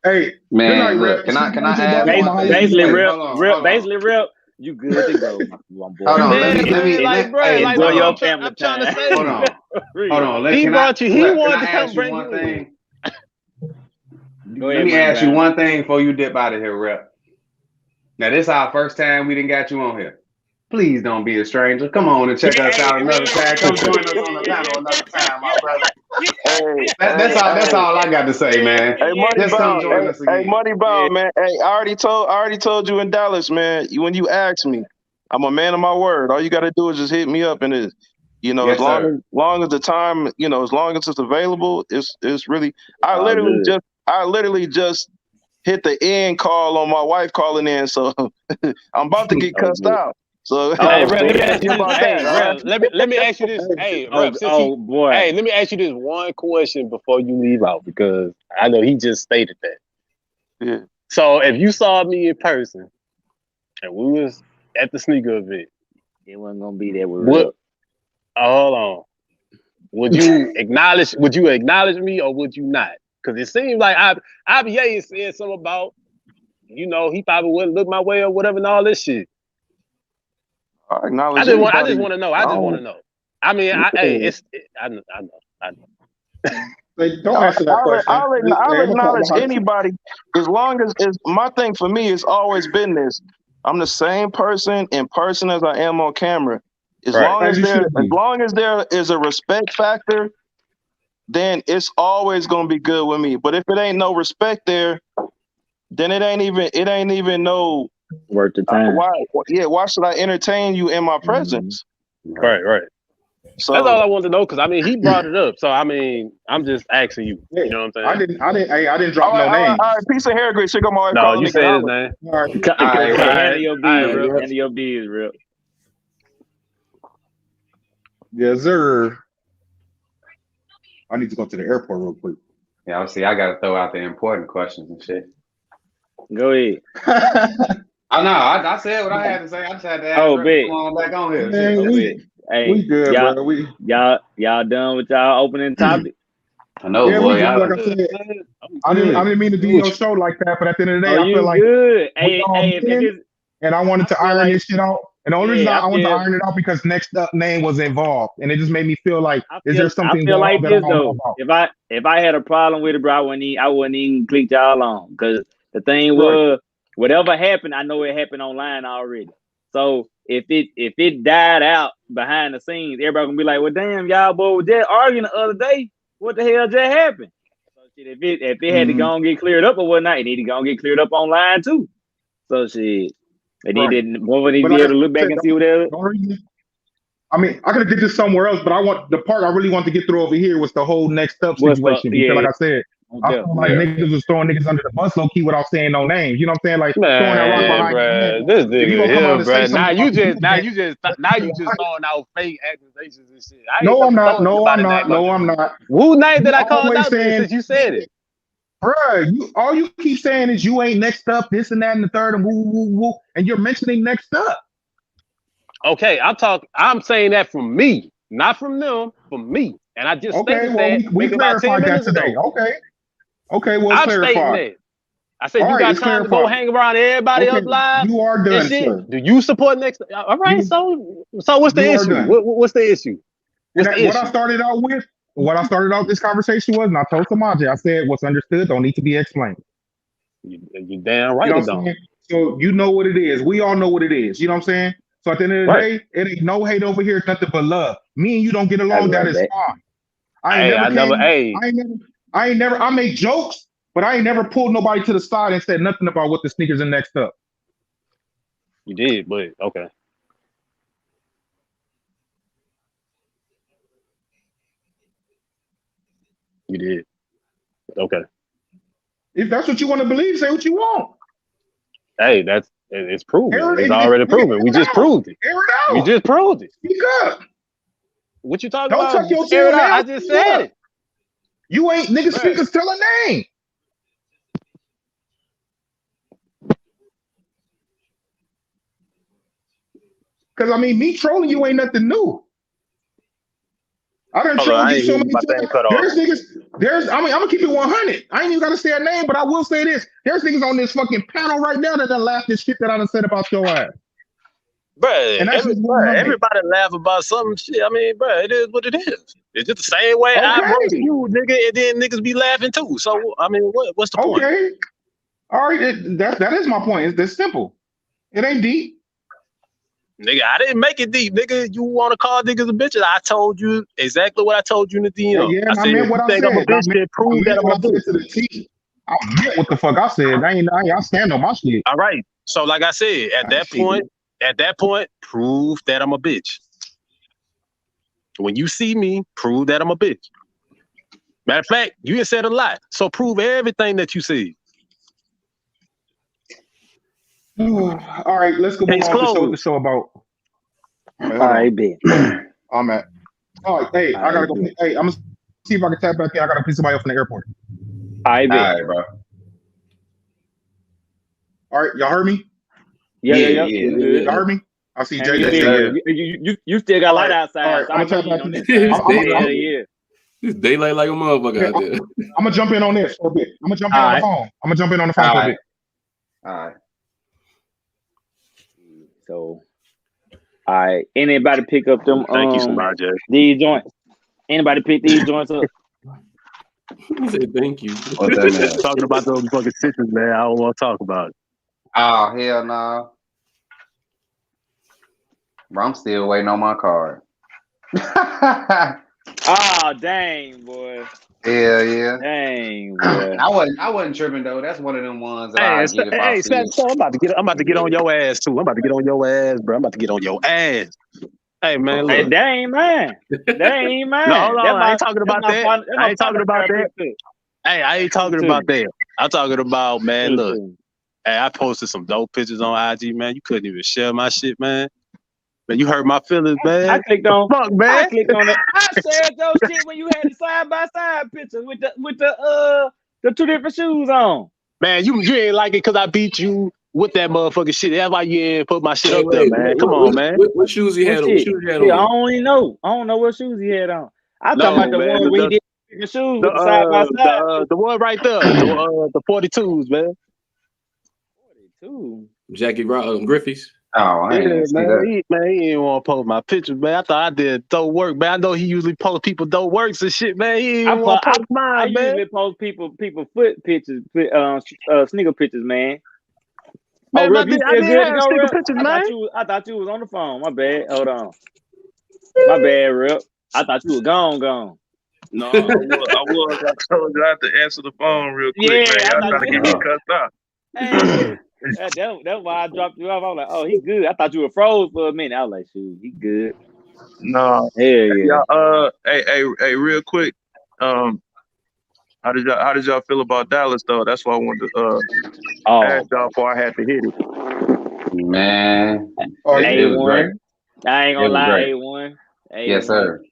Hey, man, look, can I add one thing? Basically, Hold real. You good to go, my boy. Hold on, Enjoy your family time. Trying to say. Hold on. He brought you. He wanted to come bring one you thing. Go ahead, Let me ask you one thing before you dip out of here, Rep. Now, this is our first time we didn't got you on here. Please don't be a stranger. Come on and check us out another time. Come join us on the panel another time, my brother. That's all I got to say, man. Hey, come join us again. Hey, Moneybound, man. Hey, I already told you in Dallas, man. When you asked me, I'm a man of my word. All you got to do is just hit me up, and as long as the time, as long as it's available, it's really. I literally just hit the end call on my wife calling in, so I'm about to get cussed out. So let me ask you this. Let me ask you this. Hey, Rep, boy. Hey, let me ask you this one question before you leave out, because I know he just stated that. Yeah. So if you saw me in person and we was at the sneaker event, it wasn't gonna be there with Rep. Hold on. Would you acknowledge me or would you not? Because it seems like IBA is saying something about, he probably wouldn't look my way or whatever and all this shit. I just want to know. I mean, I know. Don't answer that question. I'll acknowledge anybody as long as my thing for me has always been this. I'm the same person in person as I am on camera. As long as there is a respect factor, then it's always gonna be good with me. But if it ain't no respect there, then it ain't even no worth the time. Why should I entertain you in my presence? Right. So that's all I wanted to know, because I mean he brought it up. So I mean I'm just asking you. You know what I'm saying? I didn't drop no names. All right, piece of hair grease. Here go my wife. No, you said his name. All right. Handle your bees, bro. Handle your bees, bro. Yes, sir. I need to go to the airport real quick. Yeah, I gotta throw out the important questions and shit. Go ahead. I know. I said what I had to say. I just had to ask. Come on back on here. Man, we good, bro. Y'all done with y'all opening topic? I know, boy. Like I said, I didn't mean to do your show like that, but at the end of the day, I feel like good. And I wanted to iron this shit out. And the only reason I wanted to iron it out because next up name was involved, and it just made me feel like is there something I feel like that this I don't know about? If I had a problem with it, bro, I wouldn't even click y'all on, because the thing was, whatever happened, I know it happened online already. So if it died out behind the scenes, everybody gonna be like, well, damn, y'all boy was just arguing the other day. What the hell just happened? So shit, if it had to go and get cleared up or whatnot, it need to go and get cleared up online too. So shit. They need to be able to look back and see what else. I mean, I could have did this somewhere else, but the part I really want to get through over here was the whole next up situation. Because like I said, I feel like niggas was throwing niggas under the bus low key without saying no names. You know what I'm saying? Like throwing that rock behind your head. This nigga here, bro. Now you just throwing out fake accusations and shit. No, I'm not. Whose name did I call out since you said it? Bruh, all you keep saying is you ain't next up, this and that and the third, and woo, and you're mentioning next up. Okay, I'm saying that from me, not from them, from me. And I just stated that we clarified that today. Ago. Okay, well, I'm clarify. stating that. I said you got time to go hang around everybody else live. You are done, sir. Do you support next? All right, so what's the issue? What's the issue? What I started out this conversation was, and I told Samaje, I said, what's understood don't need to be explained. You damn right it don't. So you know what it is. We all know what it is. You know what I'm saying? So at the end of the day, it ain't no hate over here, nothing but love. Me and you don't get along, that is fine. I make jokes, but I ain't never pulled nobody to the side and said nothing about what the sneakers are next up. You did, but okay. You did. Okay. If that's what you want to believe, say what you want. Hey, it's proven. It's already proven. We just proved it. Air it out. We just proved it. Speak up. What you talking about? Don't tuck your chin out. I just said it. You ain't niggas speakers tell a name. Because I mean, me trolling you ain't nothing new. I done showed you so many times. I'm gonna keep it 100. I ain't even gotta say a name, but I will say this. There's niggas on this fucking panel right now that done laughed this shit that I done said about your ass. Bruh, everybody laugh about some shit. I mean, bruh, it is what it is. It's just the same way I roast you, nigga, and then niggas be laughing too. So, I mean, what's the point? Okay. All right, that is my point. It's simple. It ain't deep. Nigga, I didn't make it deep, nigga. You want to call niggas a bitch? I told you exactly what I told you in the DM. Yeah, I meant what I said. I'm a bitch, then prove that I'm a bitch. To the T. I meant what the fuck I said. I stand on my shit. All right. So, like I said, at that point, prove that I'm a bitch. When you see me, prove that I'm a bitch. Matter of fact, you just said a lot. So prove everything that you see. All right, let's go on to the show about. All right, bet. I'm at. All right, hey, I gotta go. Hey, I'm gonna see if I can tap back in. I gotta pick somebody up from the airport. All right, bet. All right, bro. All right, y'all heard me? Yeah. Y'all heard me? I see JJ. You still got light outside. All right, I'm gonna tap back in. It's daylight like a motherfucker out there. I'm gonna jump in on this for a bit. I'm gonna jump in on the phone. I'm gonna jump in on the phone for a bit. All right. So, all right. Anybody pick up them? Thank you so much, Jay. These joints. Anybody pick these joints up? I said thank you. What's that, man? Talking about those fucking sisters, man. I don't want to talk about it. Oh, hell no. Bro, I'm still waiting on my card. Oh, dang, boy. Hell yeah. Dang, boy. I wasn't tripping though. That's one of them ones that I get if I see it. So I'm about to get on your ass too. I'm about to get on your ass, bro. I'm about to get on your ass. Hey man, look. Hey, that ain't mine. That ain't mine. No, hold on. I ain't talking about that. I ain't talking about that. Hey, I ain't talking about that. I'm talking about, man, look. Hey, I posted some dope pictures on IG, man. You couldn't even share my shit, man. Man, you hurt my feelings, man. I clicked on. Fuck, man. I clicked on it. I shared your shit when you had the side by side picture with the two different shoes on. Man, you ain't like it because I beat you with that motherfucking shit. That's why you ain't put my shit up there, man. Come on, man. What shoes he had on? What shoes he had on? I don't know. I don't know what shoes he had on. I'm talking about the one where he did the shoes with the side by side. The one right there. The 42s, man. 42. Jackie Griffey's. Oh, I ain't see that. He didn't want to post my pictures, man. I thought I did dope work, man. I know he usually post people dope works and shit, man. He didn't want to post mine, man. I usually post people foot pictures, sneaker pictures, man. Man, I did have sneaker pictures, man. I thought you was on the phone. My bad. Hold on. My bad, Rip. I thought you was gone. No, I was. I told you I had to answer the phone real quick, man. Y'all trying to get me cussed out. Hey. That's why I dropped you off. I was like, oh, he good. I thought you were froze for a minute. I was like, shoot, he good. No. Yeah. Hey, real quick. How did y'all feel about Dallas though? That's why I wanted to ask y'all before I had to hit it. Man. A1. I ain't gonna lie, A1. Yes, sir.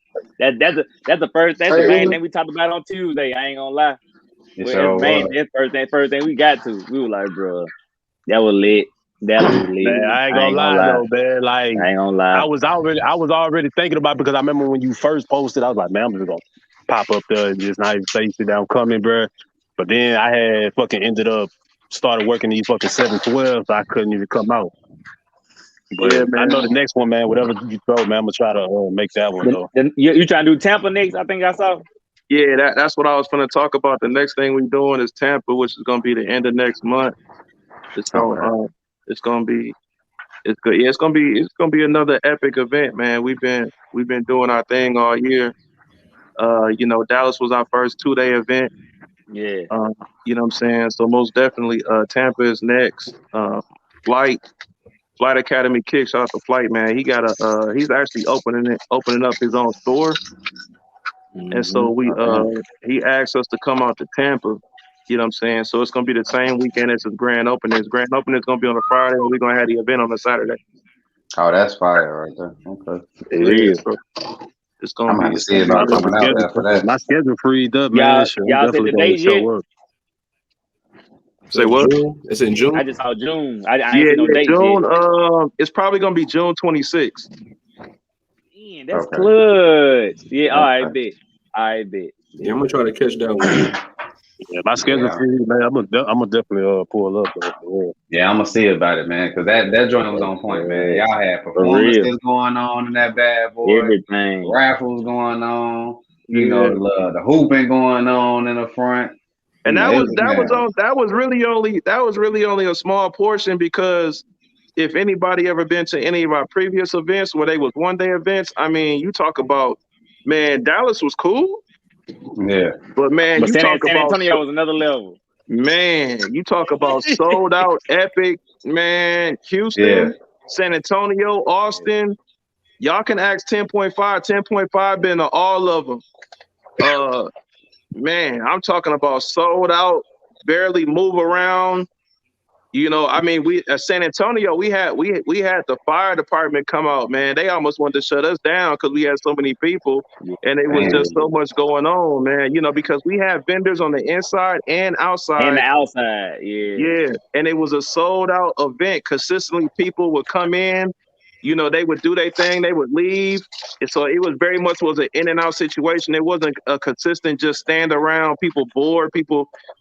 That's the first. That's the main thing we talked about on Tuesday. I ain't gonna lie. That's first thing we got to. We were like, bro. That was lit. Man, I ain't gonna lie though, man. Like, I ain't gonna lie. I was already thinking about it because I remember when you first posted, I was like, man, I'm just gonna pop up there and just not even say shit that I'm coming, bro. But then I had fucking ended up started working these fucking 7/12, so I couldn't even come out. But yeah, I know the next one, man. Whatever you throw, man, I'm gonna try to make that one though. You trying to do Tampa next? I think I saw. Yeah, that's what I was gonna talk about. The next thing we're doing is Tampa, which is gonna be the end of next month. It's gonna be another epic event, man. We've been doing our thing all year. Dallas was our first 2-day event. Yeah. You know what I'm saying? So most definitely Tampa is next. Flight Academy Kick, shout out to Flight, man. He's actually opening up his own store. Mm-hmm. And so he asked us to come out to Tampa. You know what I'm saying? So it's going to be the same weekend as his grand opening. His grand opening is going to be on a Friday, and we're going to have the event on a Saturday. Oh, that's fire right there. Okay. It is. So it's going to be. See about coming out there for that. My schedule freed up, man. Y'all said the date yet? Say what? It's in June? I just saw June. I ain't no date June. yet. It's probably going to be June 26th. Man, that's clutch. Yeah, all right, bet. Yeah, I'm gonna try to catch that one. Yeah, my schedule free, man. I'm gonna definitely pull up. Yeah, I'm gonna see about it, man, because that joint was on point, man. Y'all had performances going on in that bad boy. Everything. Raffles going on. You know, the hooping going on in the front. And that was really only a small portion, because if anybody ever been to any of our previous events where they was one-day events, I mean, you talk about, man, Dallas was cool. Yeah. But man, but you San talk about Antonio was another level. Man, you talk about sold out, epic, man. Houston, San Antonio, Austin. Y'all can ask 10.5. 10.5 been to all of them. Man, I'm talking about sold out, barely move around. You know, I mean, we at San Antonio, we had the fire department come out, man. They almost wanted to shut us down because we had so many people, and it was just so much going on, man. You know, because we had vendors on the inside and outside. And the outside, yeah. And it was a sold out event. Consistently, people would come in. You know, they would do their thing, they would leave. And so it was very much was an in and out situation. It wasn't a consistent just stand around, people bored,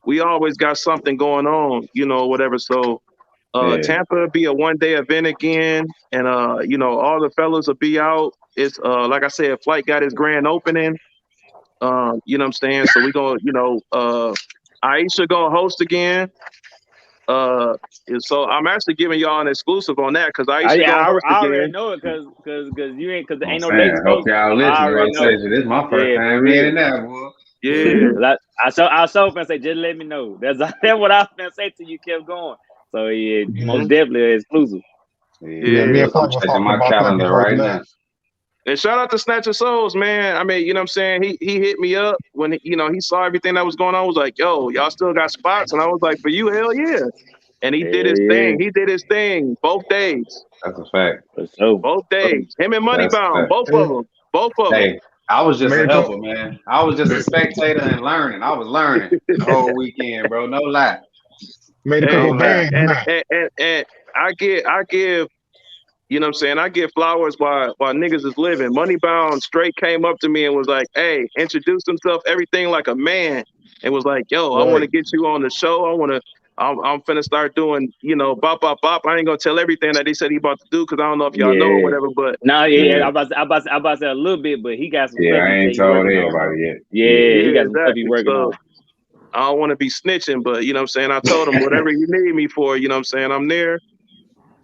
we always got something going on, you know, whatever. So Tampa will be a one-day event again. And you know, all the fellas will be out. It's like I said, Flight got his grand opening. You know what I'm saying? So we're gonna, you know, Aisha gonna host again. So I'm actually giving y'all an exclusive on that because I already know it because you ain't because there ain't no dates. Hope y'all listen. This is my first time in that, boy. Yeah, I so finna say just let me know. That's what I was finna say till you kept going. So yeah, most definitely exclusive. Yeah, me and Flight was talking my about calendar that right now. And shout out to Snatching Souls, man. I mean, you know what I'm saying? He hit me up when, you know, he saw everything that was going on. I was like, yo, y'all still got spots? And I was like, for you, hell yeah. And he did his thing. He did his thing both days. That's a fact. For sure. Both days. Him and Moneybound, both of them. Both of them. Hey, I was just a helper, man. I was just a spectator and learning. I was learning the whole weekend, bro. No lie. Made a couple bands. And I give, you know what I'm saying? I give flowers while niggas is living. Moneybound straight came up to me and was like, hey, introduced himself, everything like a man. And was like, yo, I want to get you on the show. I'm finna start doing, you know, bop, bop, bop. I ain't gonna tell everything that he said he about to do because I don't know if y'all know or whatever, but. No, I about to say a little bit, but he got some stuff. I ain't told everybody yet. Yeah, he got some stuff he working on. I don't want to be snitching, but you know what I'm saying? I told him whatever you need me for, you know what I'm saying? I'm there.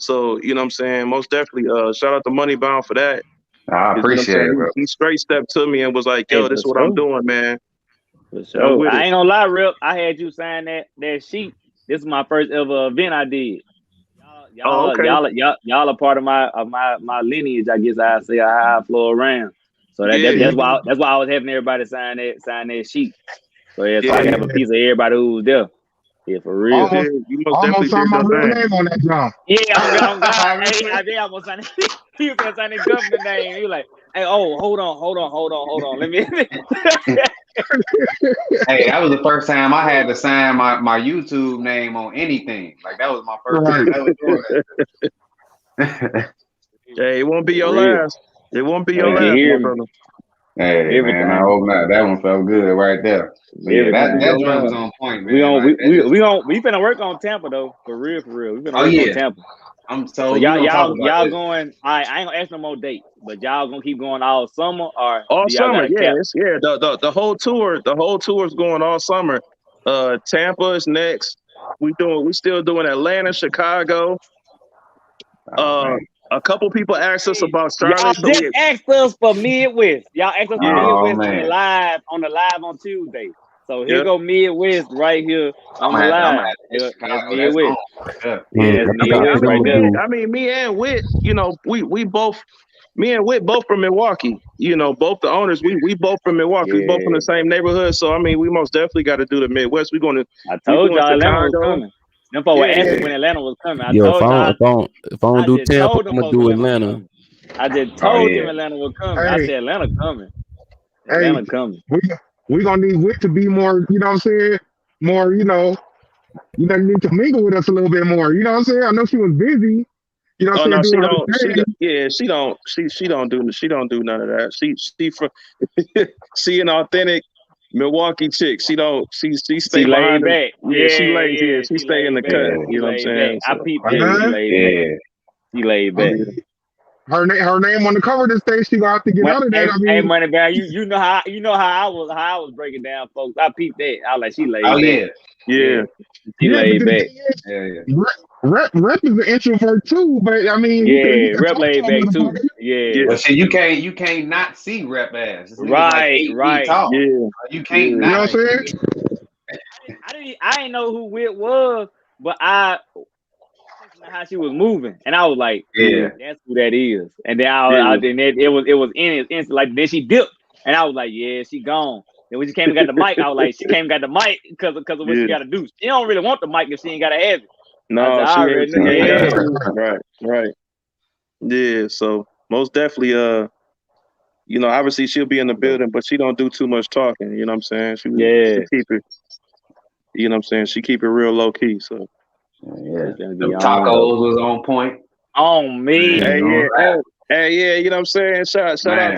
So, you know what I'm saying? Most definitely, shout out to Moneybound for that. I appreciate it, bro. He straight stepped to me and was like, yo, this is what I'm doing, man. So I ain't gonna lie, Rip. I had you sign that sheet. This is my first ever event I did. Y'all are part of my lineage, I guess I say how I flow around. So that's why I was having everybody sign that sheet. So so I can have a piece of everybody who was there. Yeah, for real. You almost signed my real name on that job. Yeah, I'm God. I did almost sign it. He was gonna sign his government name. He was like, hey, hold on. Let me Hey, that was the first time I had to sign my YouTube name on anything. Like that was my first time ever doing that. Hey, it won't be your last. It won't be your last, my brother. Hey, man, I hope not. That one felt good right there. Yeah, that joint was on point, man. We finna work on Tampa though, for real. We finna work on Tampa. I'm so y'all going. I ain't gonna ask no more dates, but y'all gonna keep going all summer or all summer? The whole tour. The whole tour is going all summer. Tampa is next. We still doing Atlanta, Chicago. A couple people asked us about Charlotte. Y'all just asked us for Midwest. Y'all asked us for Midwest on the live on Tuesday. So here go Midwest right here on the live. That's Midwest. That's Midwest right there. I mean, me and Whit, you know, we both, me and Whit both from Milwaukee. You know, both the owners, we both from Milwaukee. We both from the same neighborhood. So I mean, we most definitely got to do the Midwest. I told y'all Atlanta was coming. Them folks were asking when Atlanta was coming. If I don't do Tampa, I'm gonna do Atlanta. I just told them Atlanta was coming. I said Atlanta coming. Atlanta coming. We gonna need Whit to be more, you know what I'm saying? More, you know, need to mingle with us a little bit more. You know what I'm saying? I know she was busy, You know what I'm saying? She don't do none of that. She an authentic Milwaukee chick. She stay behind back. She stay in the cut. You know what I'm saying? I peeped that. She laid back. She laid back. Her name on the cover of this thing. She gonna have to get out of that. Hey, money bag. You know how I was breaking down, folks. I peeped that. I was like, she laid back. Yeah. She laid back. Rep is an introvert too, but I mean, Rep laid back too. Yeah. Well, see, you can't not see Rep ass. Right. Tall. Yeah. You can't not. You know what I'm saying? I didn't know who it was, but I how she was moving, and I was like, that's who that is. And then it was in it instant. Like then she dipped, and I was like, yeah, she gone. And when she came and got the mic, I was like, she came and got the mic because of what she got to do. She don't really want the mic if she ain't got to have it. No, right. Yeah, so most definitely, obviously she'll be in the building, but she don't do too much talking. You know what I'm saying? She keep it. You know what I'm saying? She keep it real low key. So the tacos was on point. On me. Hey, you know what I'm saying? Shout out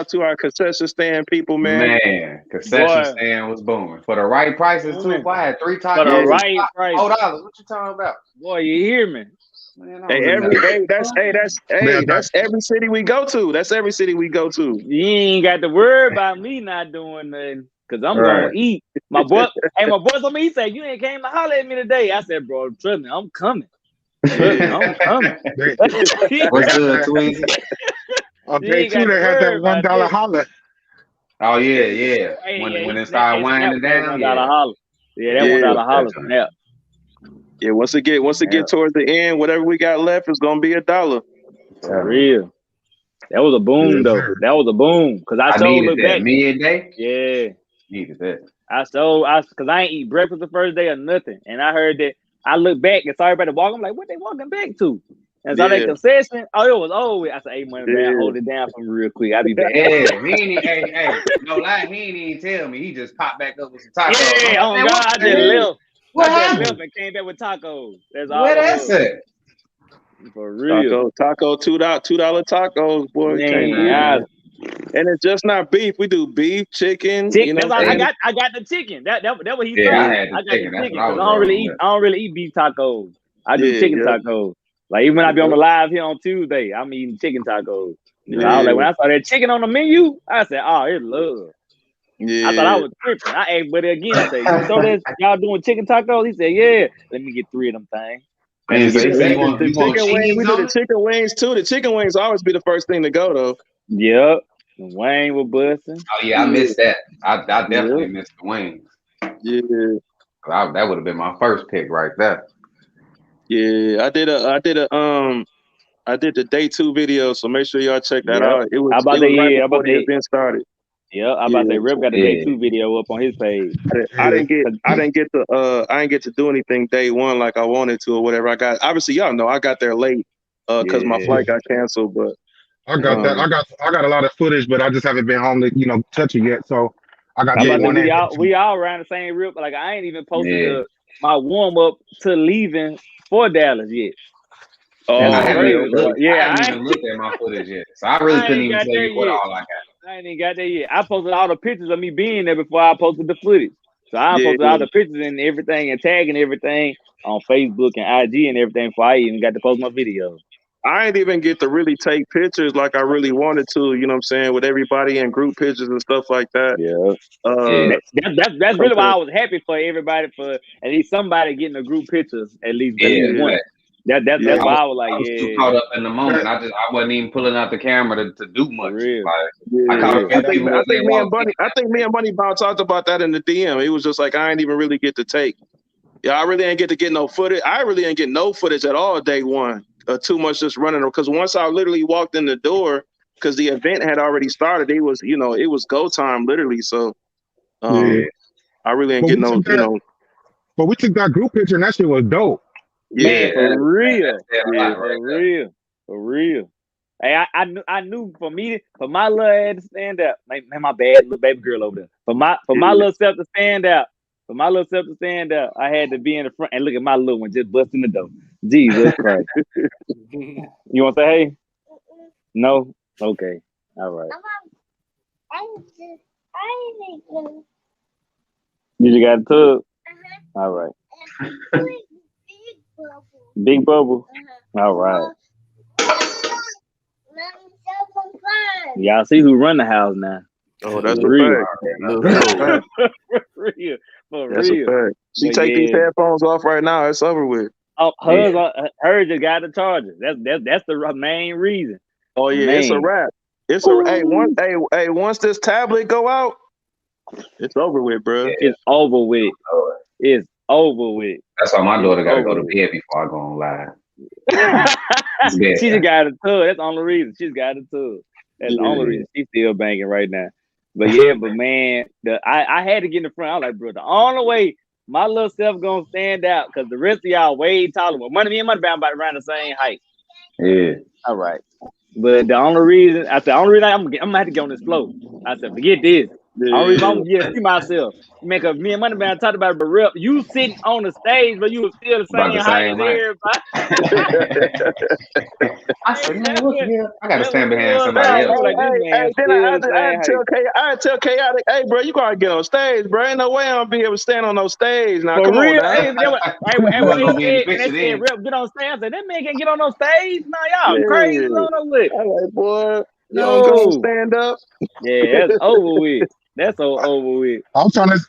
to our concession stand people, man. Man, concession stand was booming for the right prices too. If I had 3 tacos for the right price, $4. What you talking about? Boy, you hear me? Man, that's every city we go to. That's every city we go to. You ain't got to worry about me not doing nothing. Cause I'm gonna eat. My boy told me, he said, you ain't came to holler at me today. I said, bro, trust me, I'm coming. I'm coming. What's good, Tweezy? On day 2, they had that $1 holler. Oh yeah. When it started winding down, $1 holler. Yeah, that $1 holler snap. Yeah, once it get towards the end, whatever we got left is gonna be $1. For real. That was a boom though. Sure. That was a boom. Cause I sold it back. Midday? Yeah. Needed that. Cause I ain't eat breakfast the first day or nothing. And I heard that I looked back and saw everybody walking. I'm like, what they walking back to? And so they concession. Oh, it was over. I said, hey, money, man, hold it down for me real quick. I'll be back. Yeah, no lie, he ain't even tell me. He just popped back up with some tacos. Yeah, oh God, I just left. What happened? Just left and came back with tacos. That's all. Where that's at? For real. Taco $2 tacos, boy. Yeah. And it's just not beef. We do beef, chicken. You know, I got the chicken. That what he said. I got the chicken because I don't really eat beef tacos. I do chicken tacos. Like even when I be on the live here on Tuesday, I'm eating chicken tacos. So I was like, when I saw that chicken on the menu, I said, oh, it's love. Yeah. I thought I was tripping. I asked Buddy again. I said, you know that y'all doing chicken tacos? He said, yeah. Let me get 3 of them things. We do the chicken wings too. The chicken wings always be the first thing to go though. Yep. The wing was busting. Oh yeah, I missed that. I definitely missed the wings. Yeah. That would have been my first pick right there. Yeah, I did the day 2 video, so make sure y'all check that out. It was right before the event started. Yeah, I about to say Rip got the day 2 video up on his page. I didn't get to do anything day 1 like I wanted to or whatever. Obviously y'all know I got there late because my flight got canceled, but I got that. I got a lot of footage, but I just haven't been home to touch it yet. So I got we all around the same Rip. Like I ain't even posted my warm up to leaving for Dallas yet. Oh, I haven't even looked at my footage yet, so I really couldn't even tell you what all I got. I ain't even got there yet. I posted all the pictures of me being there before I posted the footage. So I posted all the pictures and everything and tagging everything on Facebook and IG and everything before I even got to post my videos. I ain't even get to really take pictures like I really wanted to, you know what I'm saying, with everybody in group pictures and stuff like that. Yeah. That's really why I was happy for everybody, for at least somebody getting a group picture, at least one. That's why I was like, I was too caught up in the moment. I wasn't even pulling out the camera to do much. I think me and Bunny Bob talked about that in the DM. It was just like I ain't even really get to take. Yeah, I really ain't get to get no footage. I really ain't get no footage at all day 1. Too much just running, because once I literally walked in the door, because the event had already started, it was go time literally. So I really ain't getting no. But we took that group picture and that shit was dope. Yeah, for real. Hey, I knew for my little head to stand out. Man, my bad little baby girl over there. For my little self to stand out. I had to be in the front and look at my little one just busting the door. Jesus Christ. You want to say hey? No? Okay. All right. You just got a tub? All right. Big bubble? All right. Y'all see who run the house now. Oh, that's For a real. fact. For real. That's a fact. She take these headphones off right now. It's over with. Oh, hers just got the charger. That's the main reason. Oh yeah, it's a wrap. It's once this tablet go out, it's over with, bro. Yeah. It's over with. It's over with. That's why my daughter gotta go to bed before I go on live. She just got a tub. That's the only reason. She's got a tub. That's the only reason she's still banging right now. But but man, I had to get in the front. I was like, bro, the only way my little self gonna stand out because the rest of y'all way taller. Well, me and Money about around the same height. Yeah. All right. But the only reason I'm gonna have to get on this floor. I said, forget this. I'm gonna see myself. Make a me and Money Man talked about it, but Rep, you sitting on the stage, but you were still the same height as everybody. I said, man, what the hell? I gotta stand behind somebody else. I tell Chaotic, hey, bro, you gotta get on stage, bro. Ain't no way I'm gonna be able to stand on those stage now. Come on, now. Hey, they said, Rep, get on stage. I said, that man can't get on those stage. Nah, y'all crazy on the list. I'm like, boy, no, stand up. Yeah, that's over with. That's over with. I'm trying to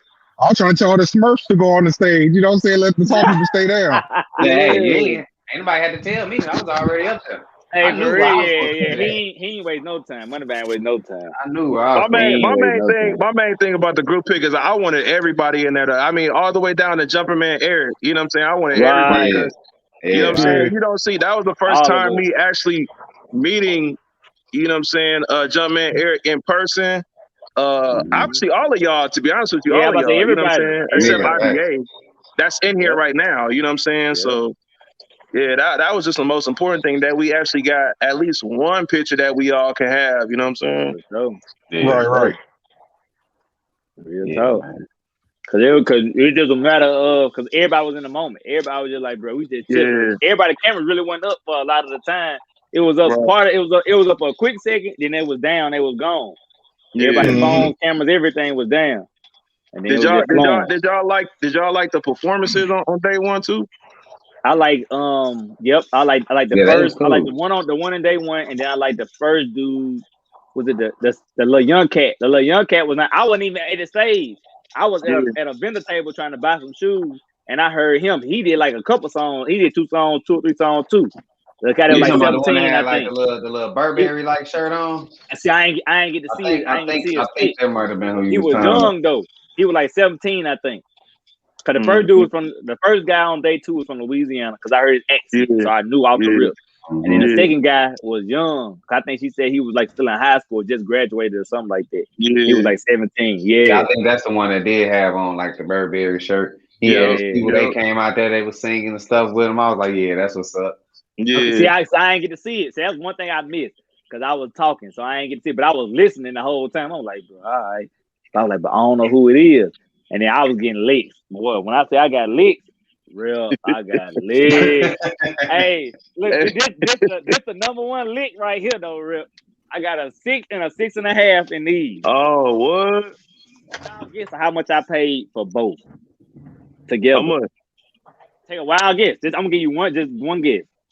tell the Smurfs to go on the stage. You know what I'm saying? Let the tall people stay down. Ain't nobody had to tell me. I was already up there. Hey, for real, He ain't waste no time. Money Man waste no time. I knew. My main thing about the group pick is I wanted everybody in there. All the way down to Jumper Man Eric. You know what I'm saying? I wanted everybody. You know what I'm saying? You don't see. That was the first time me actually meeting. You know what I'm saying? Jumpman Eric in person. Obviously, all of y'all, to be honest with you, all of y'all, you know what I'm saying? Except IBA. That's in here right now, you know what I'm saying? So, yeah, that was just the most important thing, that we actually got at least one picture that we all can have, you know what I'm saying? Right. Real talk. Cause it just a matter of, cause everybody was in the moment. Everybody was just like, bro, we just chilling. Everybody camera really went up for a lot of the time. It was up it was up for a quick second, then it was down, it was gone. Everybody's phone, cameras, everything was down. And then did y'all like the performances on day one too? I like I like the first cool. I like the one on day one, and then I like the first dude. Was it the little young cat? The little young cat was not. I wasn't even at the stage. I was at a vendor table trying to buy some shoes, and I heard him. He did like a couple songs. He did 2 or 3 songs too. The guy that was like 17, I think. Like the little Burberry like shirt on. See, I ain't get to see it. I think that might have been who he was young though. He was like 17, I think. Cause the first dude the first guy on day 2 was from Louisiana. Cause I heard his accent, so I knew off the rip. And then the second guy was young. I think she said he was like still in high school, just graduated or something like that. He was like 17. Yeah, I think that's the one that did have on like the Burberry shirt. People they came out there, they were singing and stuff with him. I was like, yeah, that's what's up. Yeah. See, I ain't get to see it. See, that's one thing I missed because I was talking, so I ain't get to see it. But I was listening the whole time. I was like, bro, all right. I was like, but I don't know who it is. And then I was getting licks. Boy, when I say I got licks, I got licks. Hey, look, this the number one lick right here, though, Rip. I got a 6 and a 6.5 in these. Oh, what? Guess how much I paid for both together. How much? Take a wild guess. I'm gonna give you one guess.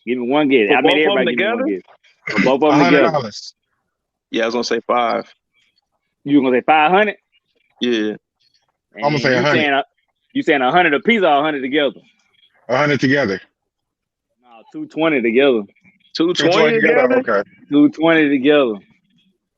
Give me one guess. I made everybody give me one guess. For both of them together. Yeah, I was gonna say 5. You gonna say 500? Yeah. I'm gonna say 100. You saying 100 a piece or 100 together? 100 together. No, 220 together. 220 together? Okay. 220 together.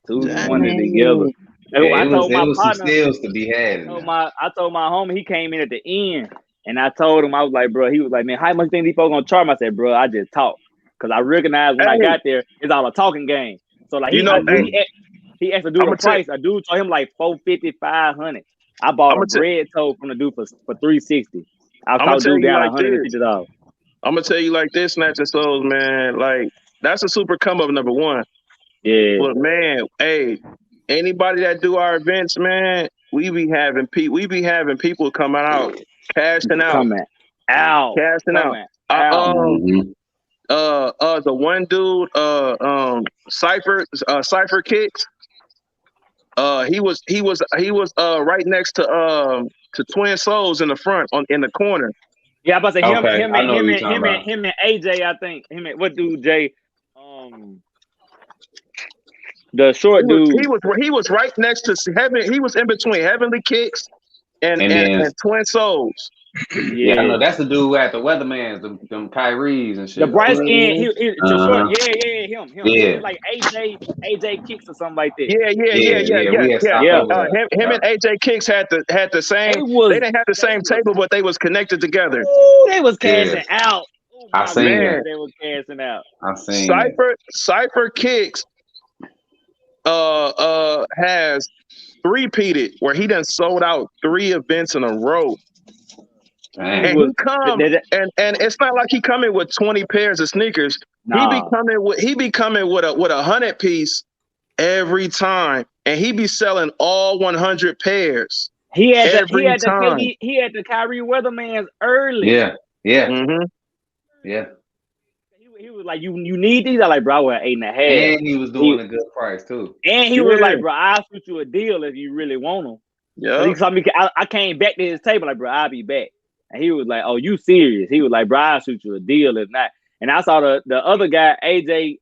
220 together. I told my partner, some steals to be had. I told my homie, he came in at the end, and I told him, I was like, bro, he was like, man, how much think these folks gonna charge me? I said, bro, I just talk. Because I recognized when I got there, it's all a talking game. So like he asked to do the price. A dude told him like 450, 500. I bought a bread toe from the dude for 360. I was dude down $150. I'm gonna tell you like this, Snatching Souls, man. Like that's a super come up, number one. Yeah. But man, hey, anybody that do our events, man, we be having people coming out, cashing out. The one dude, Cypher Kicks. He was right next to Twin Souls in the front in the corner. Yeah, I'm about to say him and AJ. I think him and what dude Jay, the short dude. He was right next to Heaven. He was in between Heavenly Kicks and Twin Souls. Yeah, I know that's the dude who had the Weathermans, them Kyries and shit. The bright skin, him. Yeah, like AJ Kicks or something like that. Yeah. Him and AJ Kicks had the same. They didn't have the same table, but they was connected together. Ooh, they was cashing out. Oh, I seen it. They were cashing out. I seen Cypher Kicks has three-peated where he done sold out 3 events in a row. Dang. And he come and it's not like he coming with 20 pairs of sneakers. Nah. He be coming with a 100 piece every time, and he be selling all 100 pairs. He had the Kyrie Weathermans early. Yeah. Mm-hmm. Yeah. He was like, you need these? I like, bro, I was 8.5. And he was doing a good price too. And he was like, bro, I'll shoot you a deal if you really want them. Yeah. He told me I came back to his table like, bro, I'll be back. And he was like, "Oh, you serious?" He was like, "Bro, I'll shoot you a deal if not." And I saw the other guy, AJ.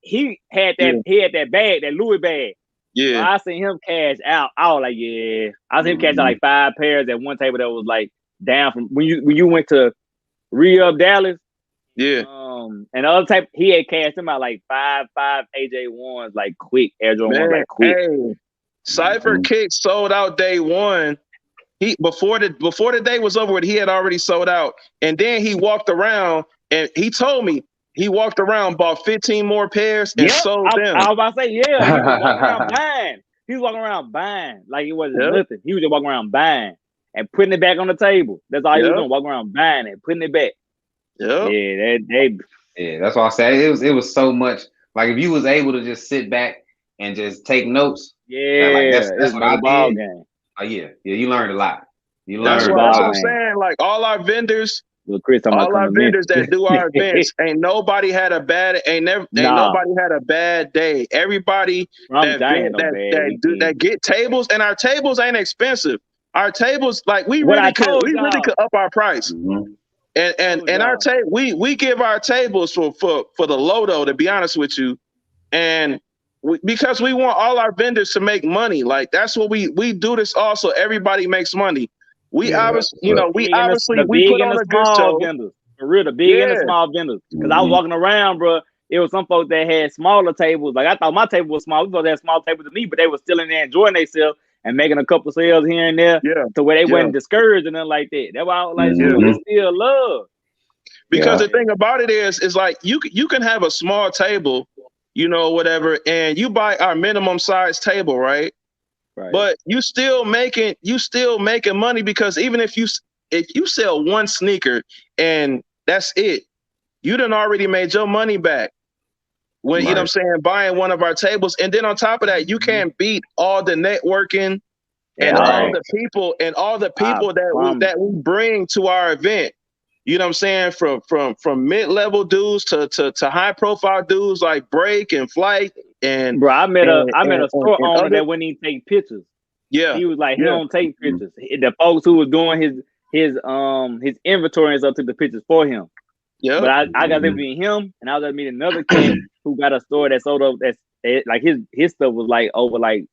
He had that bag, that Louis bag. Yeah. So I seen him cash out. I was like, "Yeah." I seen him cash out like 5 pairs at one table that was like down from when you went to Re-Up Dallas. Yeah. And the other type, he had cashed him out like 5 AJ ones, like quick Air Jordan ones, like quick. Hey, Cypher Kicks sold out day one. Before the day was over with, he had already sold out. And then he walked around and he told me he walked around, bought 15 more pairs and sold them. I was about to say, yeah, he was walking around buying. He was walking around buying like it wasn't nothing. He was just walking around buying and putting it back on the table. That's all he was doing, walking around buying and putting it back. Yeah, that's why I said it was so much. Like if you was able to just sit back and just take notes. Yeah, like that's what I ball did. Game. Oh yeah, you learned a lot. That's what I'm saying. Like all our vendors, that do our events, ain't nobody had a bad day. Everybody that get tables, and our tables ain't expensive. Our tables, like we really could up our price. Mm-hmm. And our table, we give our tables for the low though, to be honest with you, and because we want all our vendors to make money. Like that's what we do this all so everybody makes money. We obviously put on a good show. Vendors. For real, the big and the small vendors. Because I was walking around, bro. It was some folks that had smaller tables. Like I thought my table was small. We both had small tables to me, but they were still in there enjoying themselves and making a couple sales here and there. Yeah. To where they wasn't discouraged and nothing like that. That's why I was like, it's still love. Because the thing about it is like you can have a small table, whatever, and you buy our minimum size table, right? Right. But you still making money because even if you sell one sneaker and that's it, you done already made your money back. When you know what I'm saying, buying one of our tables, and then on top of that, you can't beat all the networking and all the people that we bring to our event. You know what I'm saying? From mid-level dudes to high profile dudes like Break and Flight and bro, I met a store owner that wouldn't even take pictures. Yeah. He was like, he don't take pictures. The folks who was doing his inventory and stuff took the pictures for him. Yeah. But I got to meet him, and I was at meet another kid who got a store that sold up like his stuff was like over like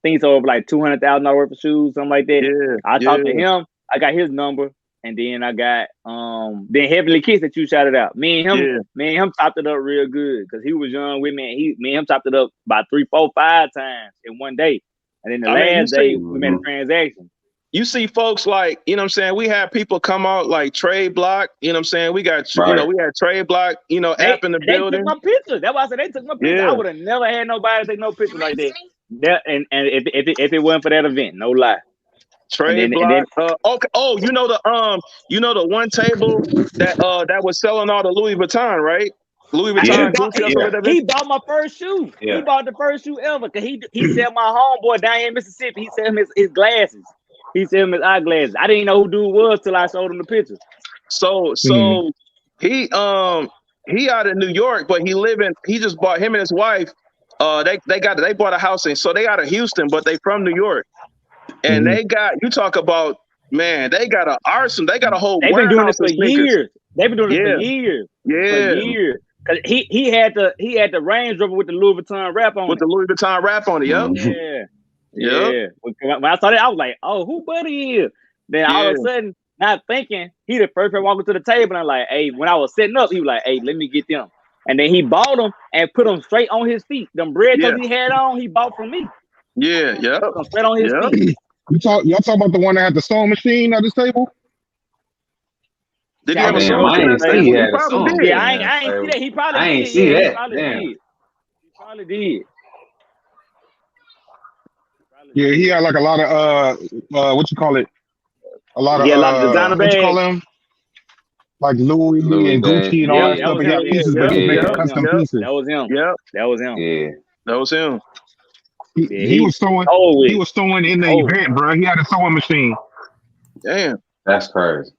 things over like $200,000 worth of shoes, something like that. Yeah. I talked to him. I got his number. And then I got then Heavenly Kiss that you shouted out. Me and him topped it up real good because he was young with me. Me and him topped it up about 3, 4, 5 times in one day. And then the last day we made a transaction. You see folks like, you know what I'm saying, we had people come out like Trade Block, you know what I'm saying? We got we had Trade Block, app in the building. They took my picture. That's why I said they took my picture. I would have never had nobody take no picture like that. And if it wasn't for that event, no lie. Trade Block. You know the one table that was selling all the Louis Vuitton, right? Louis Vuitton. He bought my first shoe. Yeah. He bought the first shoe ever because he sell my homeboy down here in Mississippi. He sell him his glasses. He sell him his eyeglasses. I didn't know who dude was till I showed him the picture. So He out of New York, but he just bought him and his wife. They bought a house so they out of Houston, but they from New York. And they got, you talk about, man, they got an arsenal. They got a whole They've been doing warehouse this for of sneakers. years. They've been doing this for years. Yeah. For years. Cause he had the Range Rover with the Louis Vuitton wrap on it. With the Louis Vuitton wrap on it, yep. Yeah. Yep. Yeah. When I saw that, I was like, oh, who Buddy is? Then all of a sudden, not thinking, he the first person walking to the table, and I'm like, hey, when I was setting up, he was like, hey, let me get them. And then he bought them and put them straight on his feet. Them bread he had on, he bought from me. Yeah, yeah. Put them straight on his feet. Y'all talking about the one that had the sewing machine at this table? Did he have a sewing machine? Yeah, I ain't see that. He probably did. I ain't see that. He probably did. Yeah, he had like a lot of what you call it? A lot of designer what you call them? Like Louis and Gucci and all that stuff. He had pieces, but he making custom pieces. That was him. Yep. That was him. Yeah. That was him. He was sewing. He was sewing in the event, bro. He had a sewing machine. Damn. That's crazy.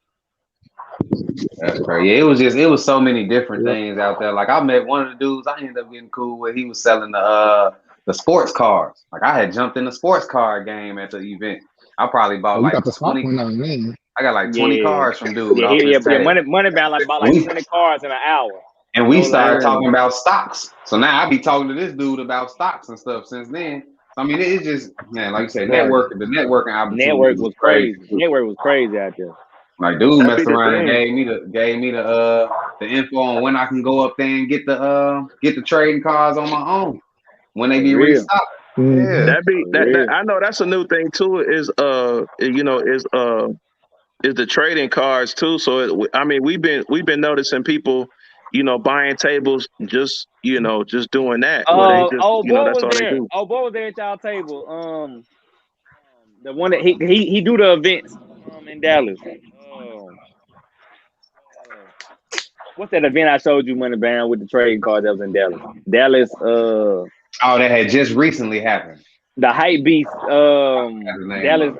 That's crazy. Yeah, it was so many different things out there. Like I met one of the dudes I ended up getting cool with. He was selling the sports cars. Like I had jumped in the sports car game at the event. I probably bought like 20. I got like 20 cars from dude. Money bound like about 20 cars in an hour. And we started talking about stocks. So now I be talking to this dude about stocks and stuff since then. I mean, it's just, man, like you said, the networking opportunity. Network was crazy. Network was crazy out there. Like dude messed around and gave me the info on when I can go up there and get the trading cards on my own when they be restocked. Yeah, I know that's a new thing too. Is the trading cards too. So I mean, we've been noticing people, buying tables, just doing that. Boy was there at y'all table. The one that he do the events in Dallas. What's that event I showed you, Money Band, with the trading cards that was in Dallas? That had just recently happened. The Hype Beast, Dallas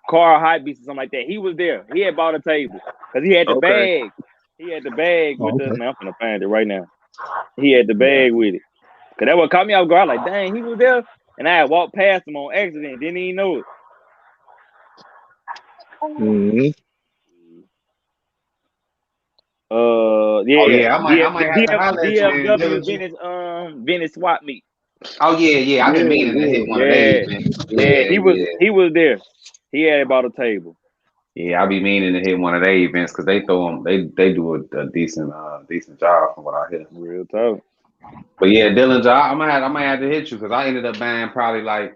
car Hype Beast or something like that. He was there. He had bought a table because he had the bag. He had the bag with the. Man, I'm gonna find it right now. He had the bag with it. Cause that what caught me off guard. Like, dang, he was there, and I had walked past him on accident. Didn't even know it. I might have to holler at you. DFW Venice swap meet. Oh yeah. I've been meaning to hit one of these. He was there. He had bought a table. Yeah, I be meaning to hit one of their events because they do a decent job from what I hear. Real tough. But yeah, Dylan, I might have to hit you because I ended up buying probably I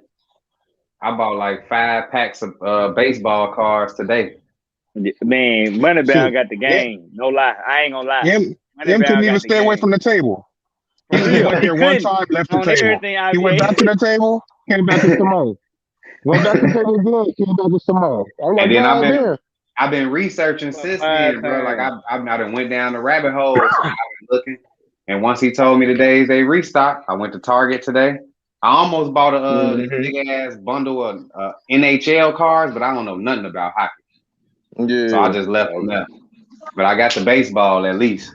bought like 5 packs of baseball cards today. Man, Moneybound got the game. No lie, I ain't gonna lie. Him couldn't even stay away from the table. He went there one time, left the table. He went back to the table, came back to Simone. Went back to the table again, came back to Simone. I'm like, and then I've been researching since then, bro. Like I done went down the rabbit hole. So I've been looking, and once he told me the days they restock, I went to Target today. I almost bought a big ass bundle of NHL cards, but I don't know nothing about hockey. Yeah. So I just left them there. But I got the baseball at least.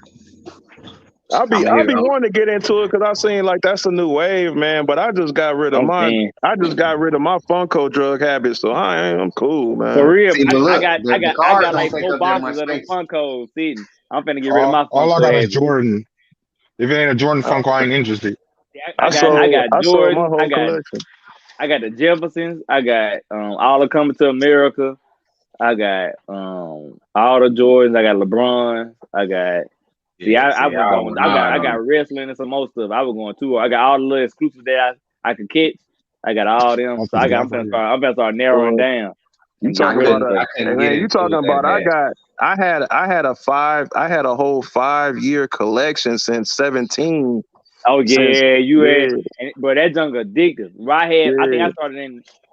I'll be wanting to get into it because I seen like that's a new wave, man. But I just got rid of mine. I just got rid of my Funko drug habit, so I'm cool, man. For real, I got like 4 boxes of them Funkos sitting. I'm finna get rid of my Funko. All I got is Jordan. If it ain't a Jordan Funko, I ain't interested. I got Jordan. I got the Jeffersons. I got all the Coming to America. I got all the Jordans. I got LeBron. I got. I got wrestling and some more stuff. I was going too. I got all the little exclusives that I could catch. I got all them. So I'm gonna start narrowing down. You talking about? I had a whole 5-year collection since 17. Oh yeah, but that junk addictive. Right.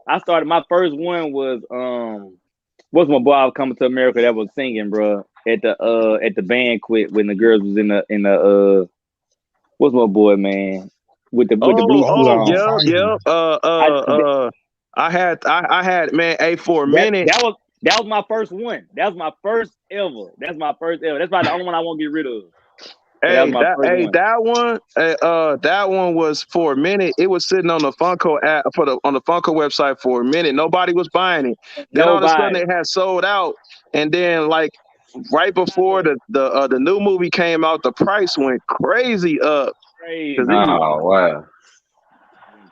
I started my first one was what's my boy I was Coming to America that was singing, bro, at the banquet when the girls was in the what's my boy, man, with the blue I had man, for a minute That was my first one. That was my first ever. That's my first ever. That's probably the only one I won't get rid of. Hey, that one was for a minute. It was sitting on the Funko app on the Funko website for a minute. Nobody was buying it. Then all of a sudden it had sold out, and then like right before the new movie came out, the price went crazy up. Crazy. Oh wow.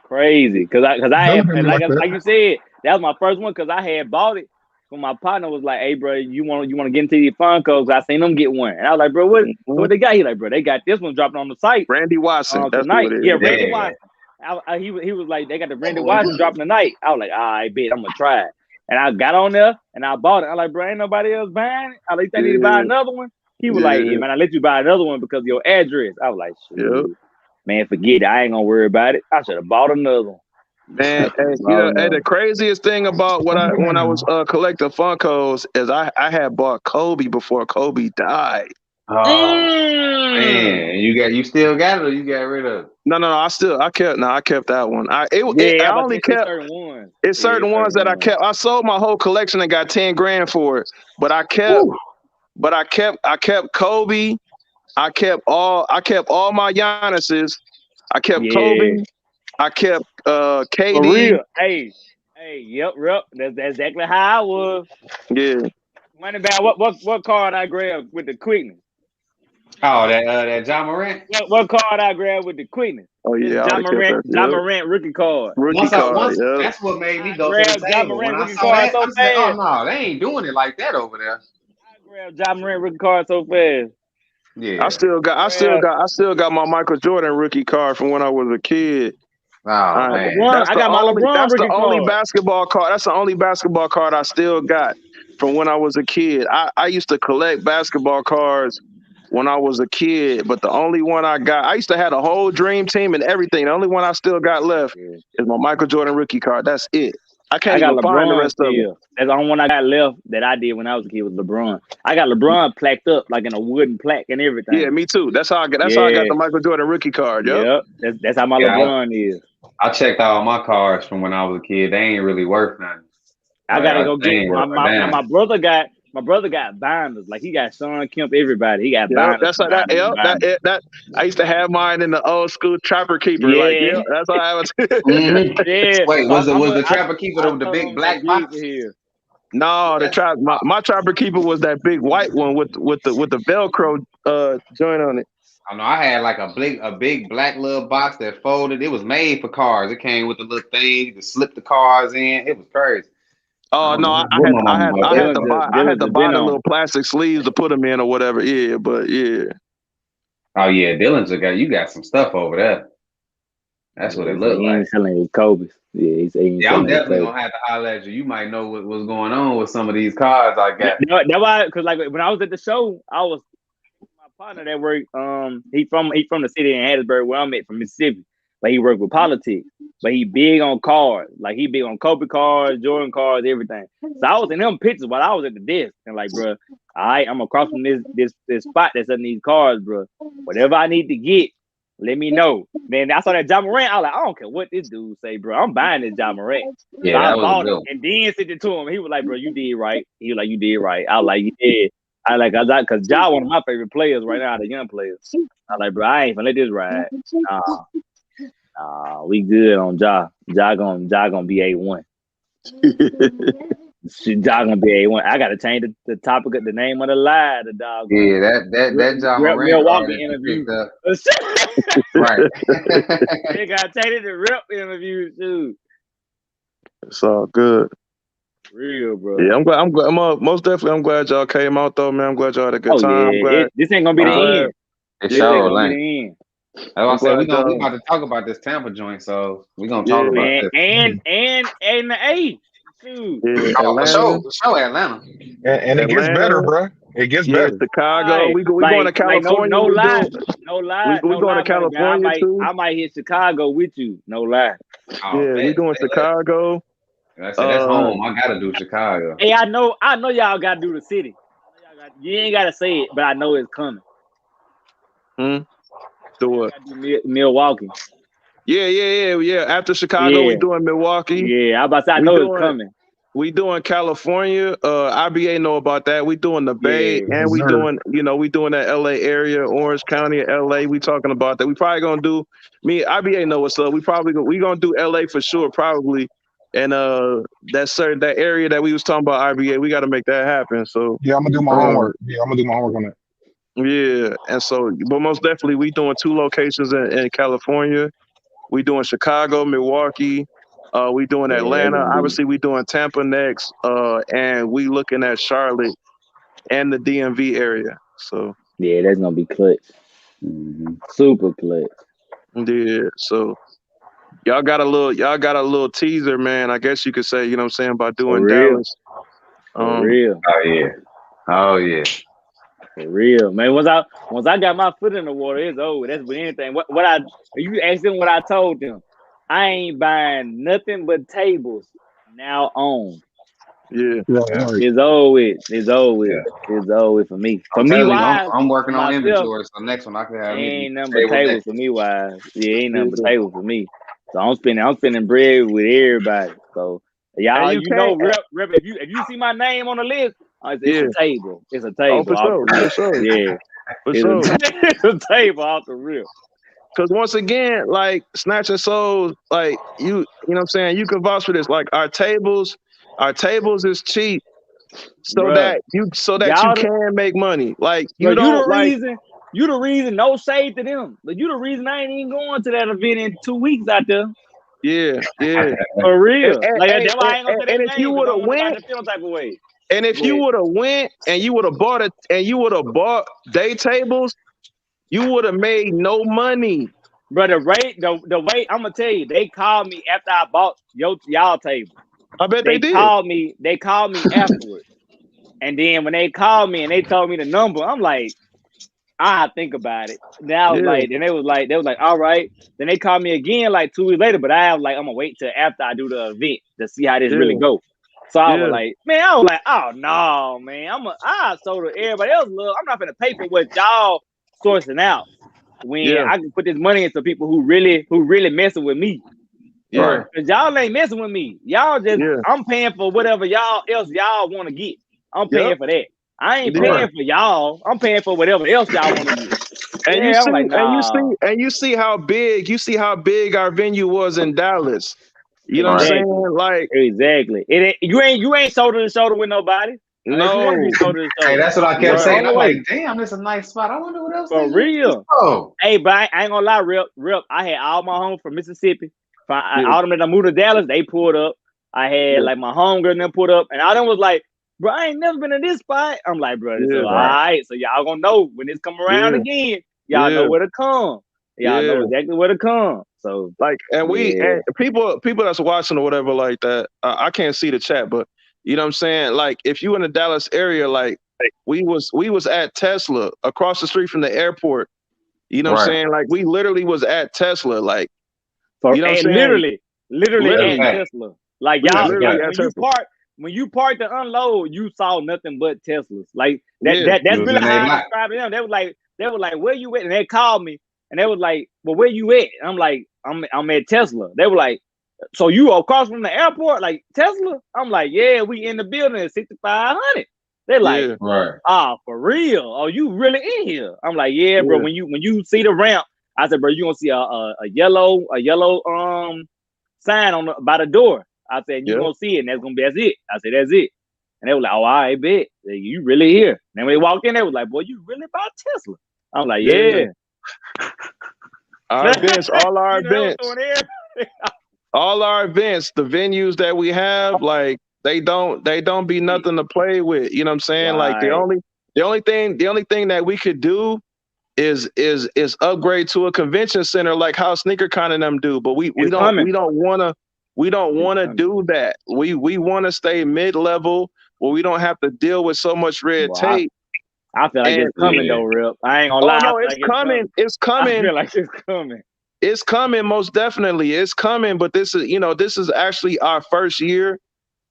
Crazy. Cause I had, like you said, that was my first one because I had bought it. So my partner was like, "Hey, bro, you want to get into these Funkos?" I seen them get one, and I was like, "Bro, what they got?" He like, "Bro, they got this one dropping on the site." Randy Watson, that's tonight. what it is. Yeah, Randy Watson. He was like, "They got the Randy Watson dropping tonight." I was like, "All right, bet I'm gonna try it." And I got on there and I bought it. I was like, "Bro, ain't nobody else buying it." I like, "I need to buy another one." He was like, "Yeah, man, I let you buy another one because of your address." I was like, "Shoot, man, forget it. I ain't gonna worry about it. I should have bought another one." Man, the craziest thing about when I was collecting Funkos is I had bought Kobe before Kobe died. Oh man, you still got it or you got rid of it? No, I kept that one. I only kept certain ones. It's certain ones that I kept. I sold my whole collection and got $10,000 for it. But I kept Kobe. I kept all my Giannis's. I kept Kobe. I kept KD. For real. Hey, yep. That's exactly how I was. Yeah. Money bag. What card I grabbed with the quickness? Oh, that John Morant. What card I grabbed with the quickness? Oh yeah, John Morant rookie card. That's what made me go to the table. When I saw that, I said, "Oh no, they ain't doing it like that over there." I grabbed John Morant rookie card so fast. Yeah. I still got my Michael Jordan rookie card from when I was a kid. Oh man, I got my LeBron rookie card. That's the only basketball card I still got from when I was a kid. I used to collect basketball cards when I was a kid, but the only one I got, I used to have a whole dream team and everything. The only one I still got left is my Michael Jordan rookie card. That's it. I can't even find the rest of it. That's the only one I got left that I did when I was a kid was LeBron. I got LeBron plaqued up like in a wooden plaque and everything. Yeah, me too. That's how I got the Michael Jordan rookie card. Yep. That's how my LeBron is. I checked all my cards from when I was a kid. They ain't really worth nothing. I gotta go get my brother got. My brother got binders. Like he got Sean Kemp, everybody. He got binders. That's like that. I used to have mine in the old school Trapper Keeper. Yeah. That's how I was. Yeah. Wait, was the Trapper Keeper with the big black box? No, my Trapper Keeper was that big white one with the Velcro joint on it. I know I had like a big black little box that folded. It was made for cars. It came with a little thing to slip the cars in. It was crazy. Oh no, I had to buy the little plastic sleeves to put them in or whatever. Yeah, but yeah. Oh yeah, you got some stuff over there. That's what it looked like. He's selling his Kobe's. Yeah, I'm definitely gonna have to holler at you. You might know what's going on with some of these cards I got. That's why, because like when I was at the show, I was my partner that worked. He from the city in Hattiesburg where I'm at, from Mississippi. But he worked with politics. But he big on cards. Like he big on Kobe cards, Jordan cards, everything. So I was in them pictures while I was at the desk. And like, bro, all right, I'm across from this spot that's in these cards, bro. Whatever I need to get, let me know. Man, I saw that John Morant. I was like, I don't care what this dude say, bro. I'm buying this John Morant. Yeah, so I bought it and then sent it to him. He was like, bro, you did right. He was like, you did right. I was like, yeah. I like, because Ja one of my favorite players right now, the young players. I like, bro, I ain't gonna let this ride. We good on Ja. Ja gonna be A1. Ja gonna be A1. I gotta change the topic of the name of the lie. The dog. Yeah, that Ja Morant MILWAUKEE interview. Right. They gotta change it to rep interview too. It's all good. Real, bro. Yeah, I'm glad. Most definitely, I'm glad y'all came out though, man. I'm glad y'all had a good time. Yeah. This ain't gonna be the end. It's sure, like. That's why I said we about to talk about this Tampa joint, so we're gonna talk about this. And the A. Shoot. Show Atlanta. And it gets better, bro. It gets better. Chicago. We going to California. No lie. We going to California too. I might hit Chicago with you. No lie. We going to Chicago. That's home. I gotta do Chicago. Hey, I know y'all gotta do the city. You ain't gotta say it, but I know it's coming. Do what? Milwaukee. Yeah. After Chicago, we doing Milwaukee. Yeah, I about to say I know it's coming. We doing California. IBA know about that. We doing the Bay, and we doing, we doing that LA area, Orange County, LA. We talking about that. We probably gonna do. IBA know what's up. We gonna do LA for sure, probably. And that area that we was talking about, IBA, we got to make that happen. So yeah, I'm gonna do my homework. Yeah, I'm gonna do my homework on that. Yeah, and so, but most definitely, we doing 2 locations in California. We doing Chicago, Milwaukee. We doing Atlanta. Obviously, we doing Tampa next. And we looking at Charlotte and the DMV area. So yeah, that's gonna be clutch. Super clutch. Yeah. So y'all got a little teaser, man. I guess you could say, you know what I'm saying, by doing Dallas. For real. Oh yeah. For real, man. Once I got my foot in the water, it's over. That's with anything. You asked them what I told them. I ain't buying nothing but tables now on. Yeah. It's over. It's over for me. For me, wise, I'm working on inventory. So next one I can have ain't nothing but tables for me, wise. Yeah, ain't nothing but tables for me. So I'm spending bread with everybody. So y'all, Rep, if you see my name on the list, it's a table. It's a table. Oh, for sure. Yeah. It's a table off the rip. Because once again, like Snatching Souls, like you know what I'm saying, you can vouch for this. Like our tables is cheap, so that you can make money. Like you the reason. No shade to them, but you the reason I ain't even going to that event in 2 weeks out there. Yeah. For real. That's why I ain't gonna say that name. If you would have went, type of way. And if you would have went and you would have bought day tables, you would have made no money. But the way I'm gonna tell you, they called me after I bought y'all table. I bet they did. They called me afterwards. And then when they called me and they told me the number, I'm like, I think about it. Now they was like, all right. Then they called me again like 2 weeks later, but I'm gonna wait till after I do the event to see how this really go. So I was like, oh no, man. I sold to everybody else. Look, I'm not gonna pay for what y'all sourcing out when I can put this money into people who really messing with me. Yeah. Because y'all ain't messing with me. Y'all just I'm paying for whatever y'all want to get. I'm paying for that. I ain't paying for y'all. I'm paying for whatever else y'all want to get. And you see how big our venue was in Dallas. You know what I'm saying? Like exactly. You ain't shoulder to shoulder with nobody. No. Hey, that's what I kept saying. I'm like, damn, this is a nice spot. I wonder what else. For real. Hey, but I ain't gonna lie, Rip. I had all my homies from Mississippi. All them that moved to Dallas, they pulled up. I had like my homegirl and them pulled up, and all them was like, bro, I ain't never been in this spot. I'm like, bro, all right. So y'all gonna know when this come around again. Y'all know where to come. Y'all know exactly where to come. So like, and people that's watching or whatever like that. I can't see the chat, but you know what I'm saying. Like, if you in the Dallas area, like we was at Tesla across the street from the airport. You know what I'm saying? Like, we literally was at Tesla. Like, you know what I'm saying? Literally at Tesla. Like y'all, when you parked to unload, you saw nothing but Teslas. Like that's really how I described them. They were like, where you at? And they called me and they was like, well, where you at? And I'm like, I'm at Tesla. They were like, so you across from the airport, like Tesla? I'm like, yeah, we in the building at 6,500. They're like, for real? Oh, you really in here? I'm like, yeah, bro. When you see the ramp, I said, bro, you gonna see a yellow sign by the door. I said, you gonna see it, and that's it. I said, that's it. And they were like, oh, I bet you really here. And then when they walked in, they was like, boy, you really about Tesla? I'm like, yeah. Our events, all our events, the venues that we have, like they don't be nothing to play with. You know what I'm saying? Like the only thing that we could do is upgrade to a convention center like how Sneaker Con and them do. But we don't wanna do that. We want to stay mid-level where we don't have to deal with so much red tape. I feel like it's coming though, Rip. I ain't gonna lie. No, it's coming. It's coming. I feel like it's coming. It's coming, most definitely. It's coming, but this is actually our first year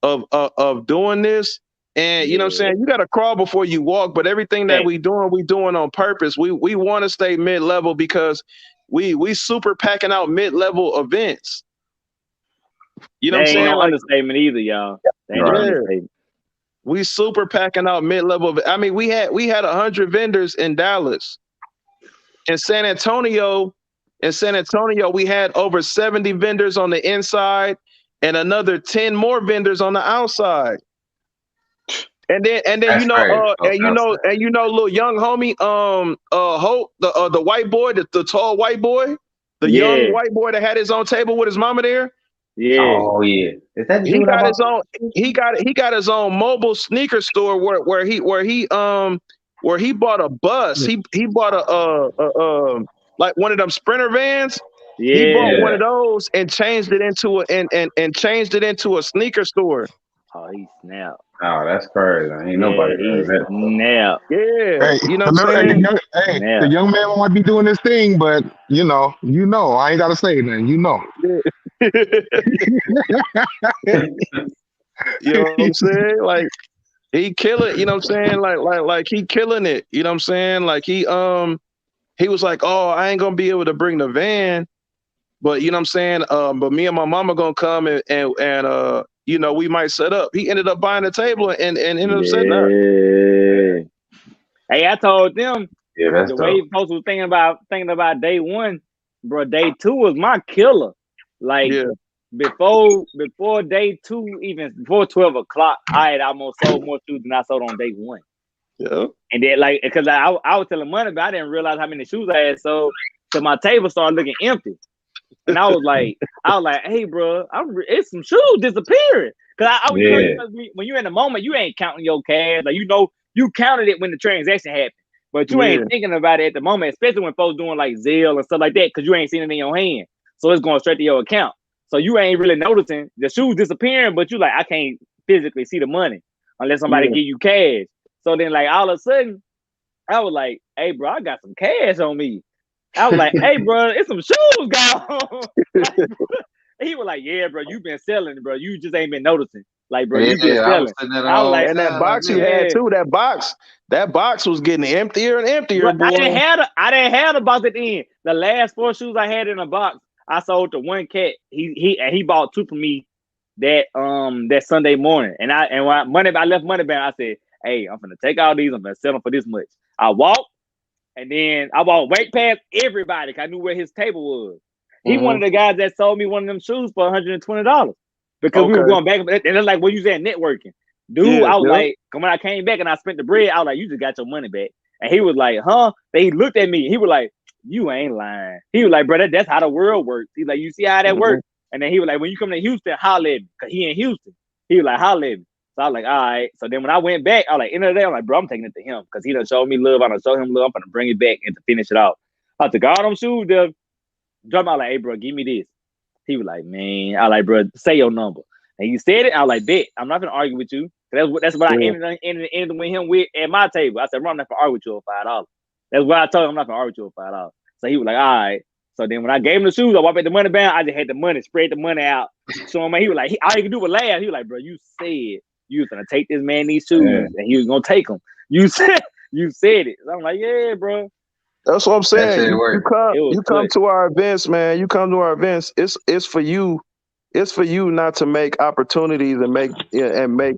of doing this. And you know what I'm saying? You gotta crawl before you walk, but everything that we doing on purpose. We want to stay mid-level because we super packing out mid-level events. You know That what I'm ain't saying? no Like, understatement either, y'all. That ain't no understatement. We super packing out mid-level. I mean, we had 100 vendors in Dallas. In San Antonio, we had over 70 vendors on the inside and another 10 more vendors on the outside. And then That's crazy. Little young homie, Hope, the white boy, the tall white boy, the young white boy that had his own table with his mama there. Yeah. Oh yeah. Is that the He dude got his own. He got his own mobile sneaker store where he bought a bus. He bought a like one of them Sprinter vans. Yeah. He bought one of those and changed it into a sneaker store. Oh, he snapped. Oh, that's crazy. Ain't nobody heard that. Snapped. Yeah, Hey, you know what I'm saying? The young man might be doing this thing, but you know, I ain't gotta say nothing. You know. You know what I'm saying? Like he killing. You know what I'm saying? Like he killing it. You know what I'm saying? Like he was like, oh, I ain't gonna be able to bring the van, but you know what I'm saying? But me and my mama gonna come and we might set up. He ended up buying the table and ended up setting up. Hey, I told them that's the way folks was thinking about day one, bro. Day two was my killer. Like before day two, even before 12 o'clock, I had almost sold more shoes than I sold on day one. Yeah. And then because I was telling money, but I didn't realize how many shoes I had sold till my table started looking empty. And I was like, hey, bro, it's some shoes disappearing. Because when you're in the moment, you ain't counting your cash. Like, you counted it when the transaction happened. But you ain't thinking about it at the moment, especially when folks doing like Zelle and stuff like that, because you ain't seen it in your hand. So it's going straight to your account. So you ain't really noticing the shoes disappearing, but you like, I can't physically see the money unless somebody give you cash. So then like all of a sudden, I was like, hey, bro, I got some cash on me. I was like, hey, bro, it's some shoes gone. He was like, yeah, bro, you been selling, bro. You just ain't been noticing. Like, bro, you been selling. I was like, and that box you had too, that box was getting emptier and emptier, boy. I didn't have the box at the end. The last 4 shoes I had in the box, I sold to one cat. He bought 2 for me that Sunday morning. And when I left Money Bound, I said, hey, I'm gonna take all these, I'm gonna sell them for this much. I walked, and then I walked way past everybody because I knew where his table was. He one of the guys that sold me one of them shoes for $120 because we were going back. And it's like what you said, networking. Dude, I was like, when I came back and I spent the bread, I was like, you just got your money back. And he was like, huh? Then he looked at me. He was like, you ain't lying. He was like, bro, that's how the world works. He's like, you see how that works? And then he was like, when you come to Houston, holler at me. Because he in Houston. He was like, holler at me. So I was like, all right. So then when I went back, I was like, end of the day, I'm like, bro, I'm taking it to him. Because he done showed me love. I done show him love. I'm going to bring it back and to finish it off. I took all them shoes, drop out like, hey, bro, give me this. He was like, man, I like, bro, say your number. And he said it. I was like, bet. I'm not going to argue with you. That's what I ended with him with at my table. I said, bro, I'm not going to argue with you over $5. That's what I told him. I'm not going to argue with you over $5. So he was like, all right. So then when I gave him the shoes, I walked at the money band. I just had the money, spread the money out. So he was like, all he could do was laugh. He was like, bro, you said you was going to take this man these shoes and he was going to take them. You said it. So I'm like, yeah, bro. That's what I'm saying. You come to our events, man. You come to our events. It's for you. It's for you not to make opportunities and make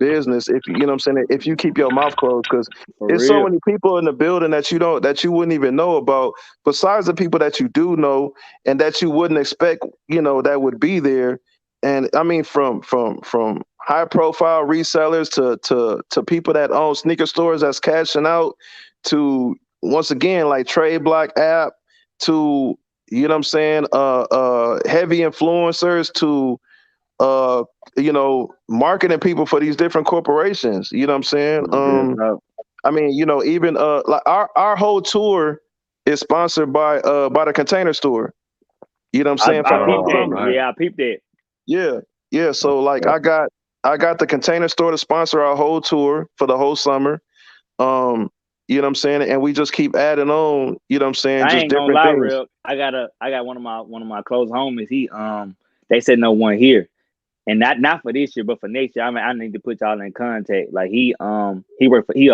business. If you know what I'm saying, if you keep your mouth closed, because there's so many people in the building that you wouldn't even know about. Besides the people that you do know and that you wouldn't expect, that would be there. And I mean, from high profile resellers to people that own sneaker stores that's cashing out to, once again, like Trade Block app, to, you know what I'm saying, heavy influencers, to marketing people for these different corporations. You know what I'm saying? I mean, even like our whole tour is sponsored by the Container Store. You know what I'm saying? I peeped that. Yeah. So like I got the Container Store to sponsor our whole tour for the whole summer. You know what I'm saying? And we just keep adding on, you know what I'm saying? I just ain't different gonna lie, things. real. I got one of my close homies. He they said no one here. And not for this year, but for next year. I mean, I need to put y'all in contact. Like he worked for he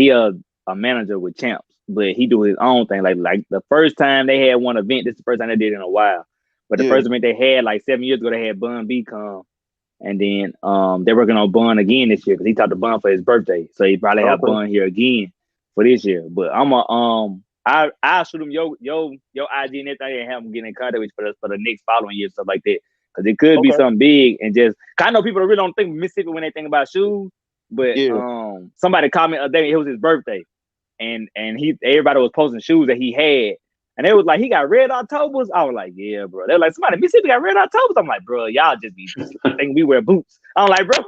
a manager with Champs, but he do his own thing. Like the first time they had one event, this is the first time they did it in a while. But the first event they had like 7 years ago, they had Bun B come, and then they're working on Bun again this year because he talked to Bun for his birthday, so he probably have Bun here again for this year. But I'm I'll shoot him your IG and everything and have him get in contact with you for the next following year, stuff like that. Because it could be something big and just. I know people really don't think Mississippi when they think about shoes, but somebody called me a day. It was his birthday, and everybody was posting shoes that he had, and they was like, he got red Octobers. I was like, yeah, bro. They're like, somebody Mississippi got red Octobers. I'm like, bro, y'all just be thinking we wear boots. I'm like, bro,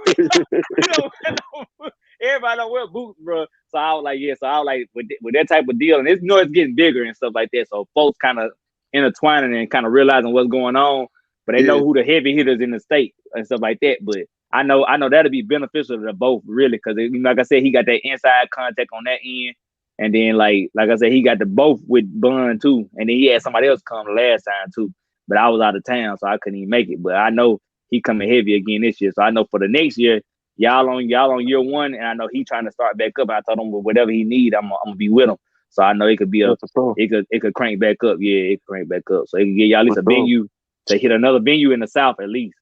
everybody don't wear boots, bro. So I was like, yeah. So I was like, with that type of deal, and it's it's getting bigger and stuff like that. So folks kind of intertwining and kind of realizing what's going on, but they know who the heavy hitters in the state and stuff like that. But I know that'll be beneficial to both, really, because like I said, he got that inside contact on that end, and then like I said, he got the both with Bun too, and then he had somebody else come the last time too. But I was out of town, so I couldn't even make it. But I know he coming heavy again this year, so I know for the next year. Y'all on year one, and I know he trying to start back up. I told him whatever he need, I'm gonna be with him. So I know it could be it could crank back up. Yeah, it could crank back up. So it can get y'all at least a venue to hit another venue in the South at least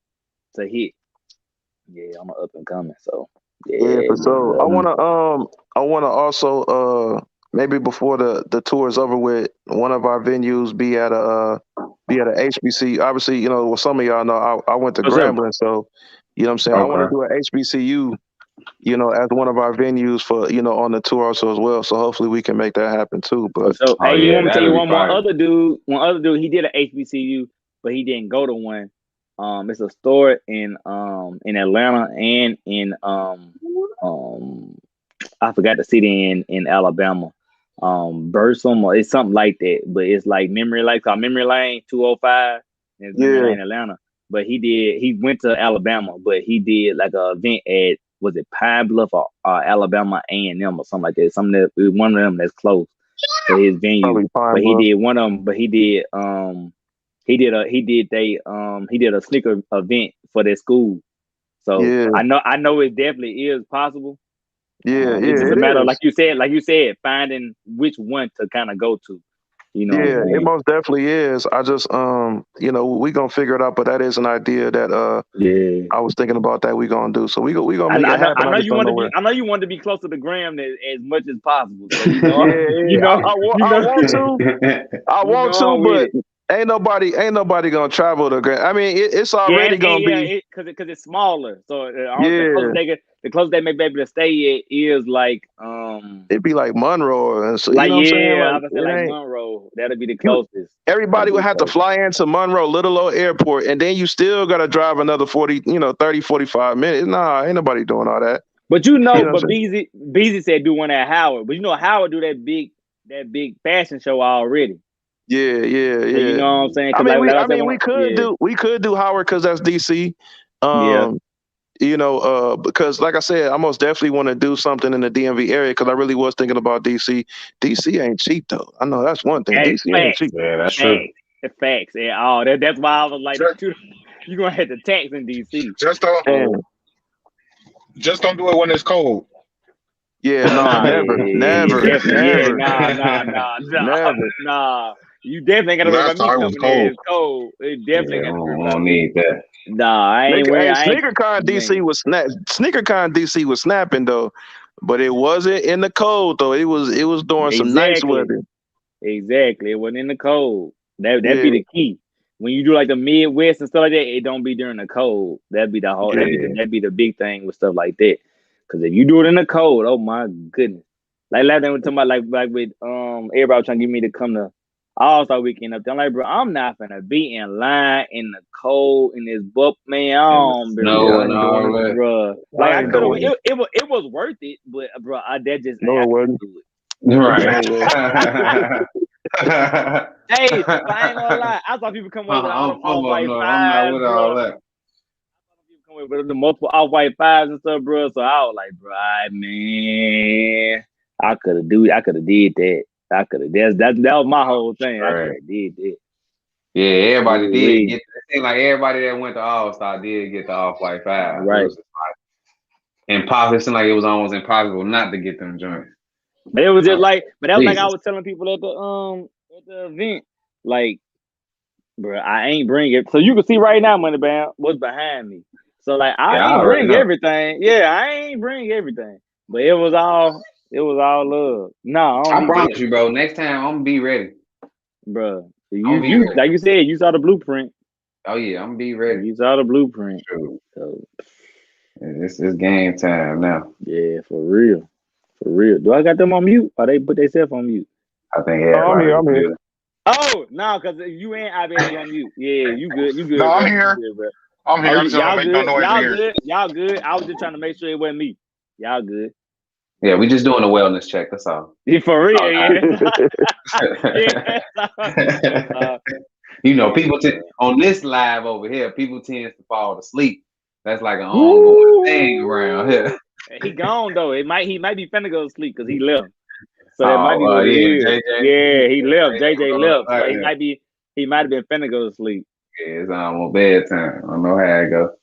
to hit. Yeah, I'm up and coming. So I wanna also maybe before the tour is over with, one of our venues be at a HBC. Obviously, well, some of y'all know I went to Grambling, so. You know what I'm saying? I want to do an HBCU, as one of our venues for, on the tour also as well. So hopefully we can make that happen too. But you want me to tell you one other dude, he did an HBCU, but he didn't go to one. It's a store in Atlanta and in I forgot the city in Alabama. Bursum, or it's something like that, but it's like Memory Lane, called Memory Lane 205 in Memory Lane, Atlanta. But he went to Alabama, but he did like an event at, was it Pine Bluff or Alabama A&M or something like that. One of them that's close to his venue. But he did one of them, but he did a sneaker event for their school. So I know it definitely is possible. It's just a matter of, like you said, finding which one to kind of go to. It most definitely is. I just we gonna figure it out, but that is an idea that I was thinking about that we gonna do. So we gonna make it happen. I know you want to be close to the gram as much as possible. So, I want to, but ain't nobody gonna travel to Gram. I mean, it's already gonna be because it's smaller. So the closest they may be able to stay at is like it'd be like Monroe, and so like, you know what I'm saying? I would say like Monroe. That'll be the closest. Everybody would have to fly into Monroe, Little Old Airport, and then you still gotta drive another 30, 45 minutes. Nah, ain't nobody doing all that. But but Beezy said do one at Howard. But Howard do that big fashion show already. Yeah. So you know what I'm saying? We could do Howard because that's DC. Because like I said, I most definitely want to do something in the DMV area because I really was thinking about DC. DC ain't cheap though. I know that's one thing. DC ain't cheap. Yeah, that's true. Facts. Yeah, that's why I was like, you're gonna have to tax in DC. Just don't do it when it's cold. Yeah, never. Never. Nah. You definitely gotta worry about me coming in. It's cold. It definitely gotta worry about me. Need that. Nah, I ain't wearing. SneakerCon DC was snapping though, but it wasn't in the cold though. It was doing some nice weather. Exactly, it wasn't in the cold. That'd be the key. When you do like the Midwest and stuff like that, it don't be during the cold. That'd be the whole. That'd be the big thing with stuff like that. Because if you do it in the cold, oh my goodness! Like last time we were talking about like with everybody was trying to get me to come to All-Star Weekend up there. I'm like, bro, I'm not gonna be in line in the cold in this book, man. Bro. Like I could have. It was worth it, but bro, that just no, it wasn't. Do it. Right. Hey, I ain't gonna lie. I saw people come with all the off-white fives. I'm not with all that. I saw people come with the multiple off-white fives and stuff, bro. So I was like, bro, man, I could have did that. I could have. That was my whole thing. I could have did that. Yeah, everybody did. It seemed like everybody that went to All-Star did get the off-white five. Right. It seemed like it was almost impossible not to get them joints. But it was just like, but that was like I was telling people at the event, like Bro, I ain't bring it. So you can see right now, Money Bam, what's behind me. So like I ain't bring everything. Yeah, I ain't bring everything. But it was all love. No, I promise you, bro. Next time I'm gonna be ready. Bro. You like you said, you saw the blueprint. Oh yeah, I'm gonna be ready. You saw the blueprint. True. So it's game time now. Yeah, for real. For real. Do I got them on mute? Or they put themselves on mute? I think everybody. I'm here. Oh, no, because you ain't IBA on mute. Yeah, you good. You good. No, I'm bro. here. You good, bro. I'm here. I'm just trying to make no noise y'all here. good. Y'all good. I was just trying to make sure it wasn't me. Y'all good. Yeah, we just doing a wellness check. That's all. Yeah, for real, yeah. You know, people on this live over here, people tend to fall to sleep. That's like an ongoing thing around here. He gone though. He might be finna go to sleep because he left. So that might be what it is. Yeah, he left. JJ left. So he might have been finna go to sleep. Yeah, it's almost bedtime. I don't know how it go.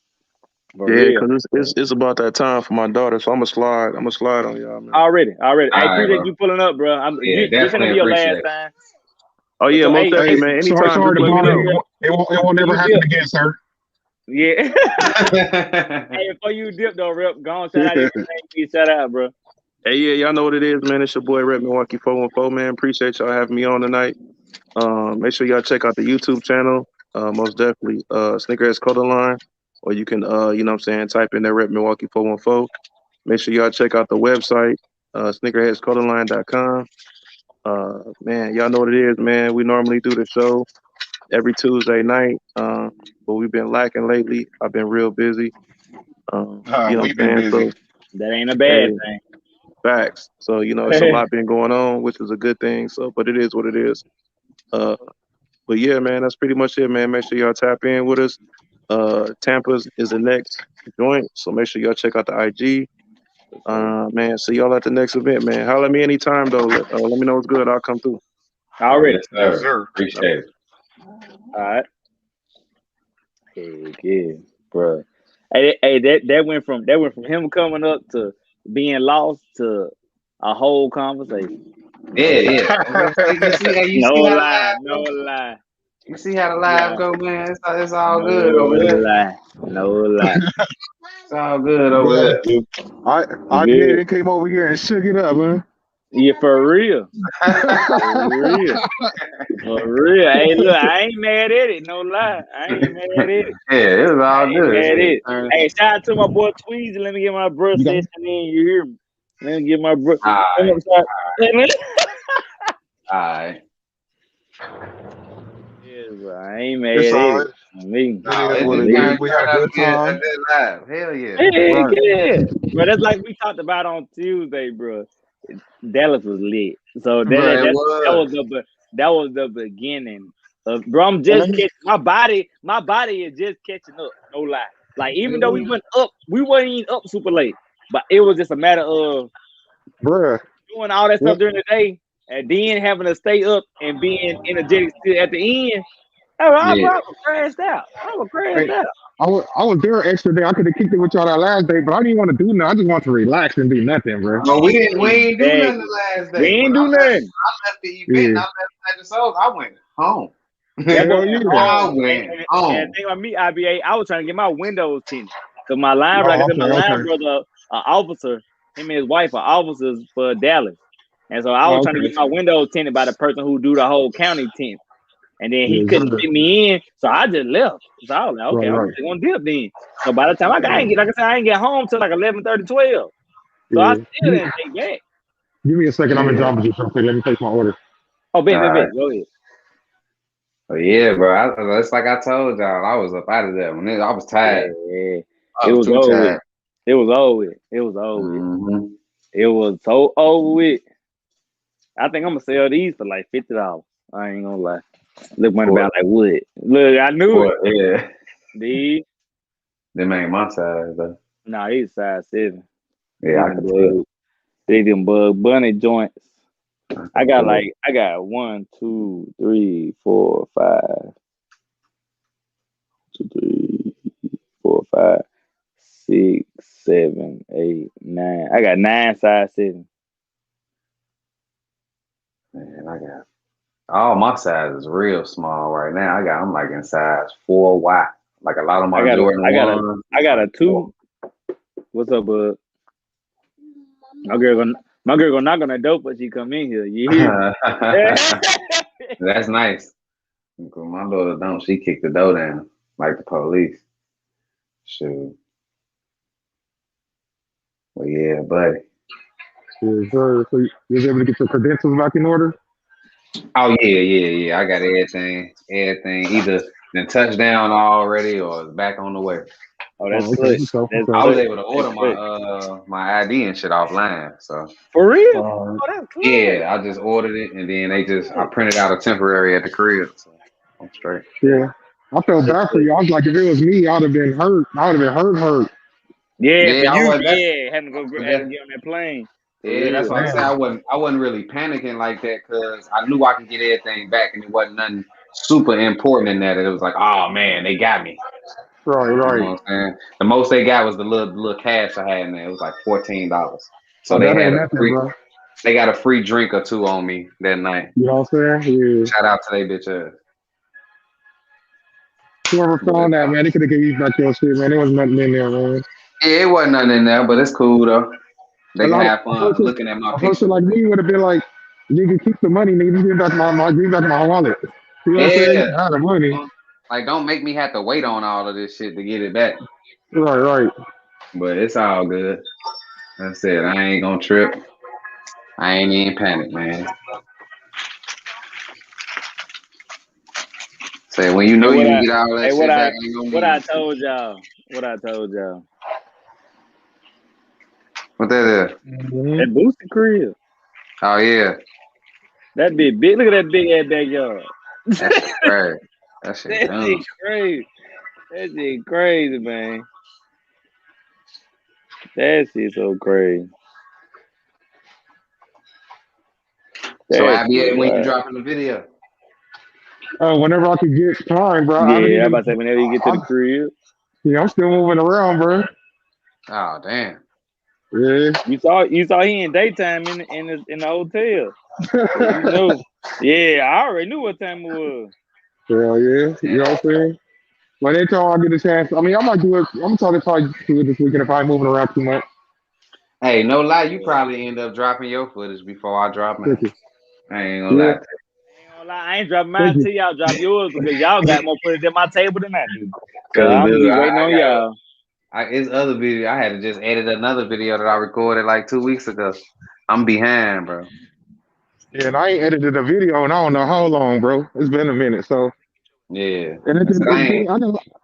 Yeah, because it's about that time for my daughter, so I'm gonna slide on y'all, man. Already. I appreciate you pulling up, bro. This gonna be your last time. Oh yeah, most definitely, man. Anytime, sorry to bother you. It won't never happen again, sir. Yeah. Hey, before you dip though, Rip, go on, shout out, bro. Hey, yeah, y'all know what it is, man. It's your boy Rep Milwaukee 414, man. Appreciate y'all having me on tonight. Make sure y'all check out the YouTube channel. Most definitely, Sneakerheads Clothing Line, or you can, type in there Rep Milwaukee 414. Make sure y'all check out the website, sneakerheadsclothingline.com. Man, y'all know what it is, man. We normally do the show every Tuesday night, but we've been lacking lately. I've been real busy. We've been busy. So, that ain't a bad thing. Facts. So, it's a lot been going on, which is a good thing. So, but it is what it is. But yeah, man, that's pretty much it, man. Make sure y'all tap in with us. Tampa's is the next joint, so make sure y'all check out the IG. Man, see y'all at the next event, man. Holler at me anytime, though. Let me know what's good. I'll come through. Already. Yes, sir. Appreciate it. All right. Heck yeah, bro. Hey, that went from him coming up to being lost to a whole conversation. Yeah. No lie. You see how the live go, man? It's all good over there. No lie. It's all good over there. I did. It came over here and shook it up, man. Yeah, for real. For real. Hey, look, I ain't mad at it. No lie. I ain't mad at it. Yeah, it was all good. Hey, shout out to my boy Tweezy. Let me get my bro session in. You hear me? Let me get my bro. All right. Yeah, bro. I ain't mad at it. We had a good time. Hell yeah. Yeah. But that's like we talked about on Tuesday, bro. Dallas was lit. So that was the beginning. Bro, I'm just catching my body is just catching up. No lie. Like even though we weren't even up super late, but it was just a matter of doing all that stuff during the day and then having to stay up and being energetic still at the end. I was crashed out. I was there extra day. I could have kicked it with y'all that last day, but I didn't want to do nothing. I just want to relax and do nothing, bro. No, we ain't do nothing the last day. We ain't do nothing. I left the event. And I left the Souls. I went home. I went home. And the thing about me, IBA, I was trying to get my windows tinted. So my line, my line brother, officer, him and his wife are officers for Dallas. And so I was trying to get my windows tinted by the person who do the whole county tint. And then he couldn't fit me in, so I just left. So I was like, okay, I'm just gonna dip then. So by the time I ain't get home till like 11:30, 12. So I still didn't take back. Give me a second, I'm in job with you real quick. Let me take my order. Oh, baby, go ahead. Oh yeah, bro. It's like I told y'all, I was up out of there. I was tired. Yeah. It was over with. It was over with. It was so over with. I think I'm gonna sell these for like $50. I ain't gonna lie. Look money about like wood. Look, I knew it. Yeah. These. Them ain't my size though. Nah, these size 7. Yeah, I can tell. They them Bug Bunny joints. I got 1, 2, 3, 4, 5. 2, 3, 4, 5, 6, 7, 8, 9. I got 9 size 7. Man, I got Oh, my size is real small right now. I'm like in size 4Y. Like a lot of my Jordan 1s. I got a 2. What's up, bud? My girl gonna knock on that door but she come in here. You hear? That's nice. My daughter don't. She kicked the door down like the police. Shoot. Well, yeah, buddy. Yeah, sir. So you was able to get your credentials back in order? Oh yeah. I got everything. Either been touchdown already or it's back on the way. Oh, that's good. I was able to order my ID and shit offline. So for real? Oh, that's good. Yeah, I just ordered it and then I printed out a temporary at the crib. So I'm straight. Yeah. I felt bad for you. I was like, if it was me, I'd have been hurt. I would have been hurt. Yeah, for you, having to go get on that plane. Yeah, that's why I said I wasn't really panicking like that because I knew I could get everything back and it wasn't nothing super important in that. It was like, oh man, they got me. Right. You know what I'm saying? The most they got was the little cash I had in there. It was like $14. So they got a free drink or two on me that night. You know what I'm saying? Yeah. Shout out to they bitch ass. Whoever found that, man, they could have gave you back your shit, man. There was nothing in there, man. Yeah, it wasn't nothing in there, but it's cool though. They can have fun looking at my picture. A person like me would have been like, nigga, keep the money, nigga. Give back my wallet. You know what I'm saying? I had the money. Like, don't make me have to wait on all of this shit to get it back. Right. But it's all good. That's it. I ain't gonna trip. I ain't even panic, man. Say when you know you can get all that shit back. What I told y'all. What that is? That Booster crib. Oh yeah. That big. Look at that big ass backyard. That shit crazy. That shit crazy. That shit crazy, man. That shit so crazy. So IBA, when you dropping the video? Whenever I could get time, bro. Yeah, I'm about to say whenever you get to the crib. Yeah, I'm still moving around, bro. Oh damn. Yeah. You saw he in daytime in the hotel. You know. Yeah, I already knew what time it was. Hell yeah. You know what I'm saying? When they tell I get a chance, I mean, I might do it. I'm trying to probably do it this weekend if I'm moving around too much. Hey, no lie, you probably end up dropping your footage before I drop mine. I ain't gonna lie. I ain't dropping mine until y'all drop yours because y'all got more footage at my table than I do. I'm waiting on y'all. It's other video. I had to just edit another video that I recorded like 2 weeks ago. I'm behind, bro. Yeah, and I ain't edited a video in I don't know how long, bro. It's been a minute, so. Yeah. And I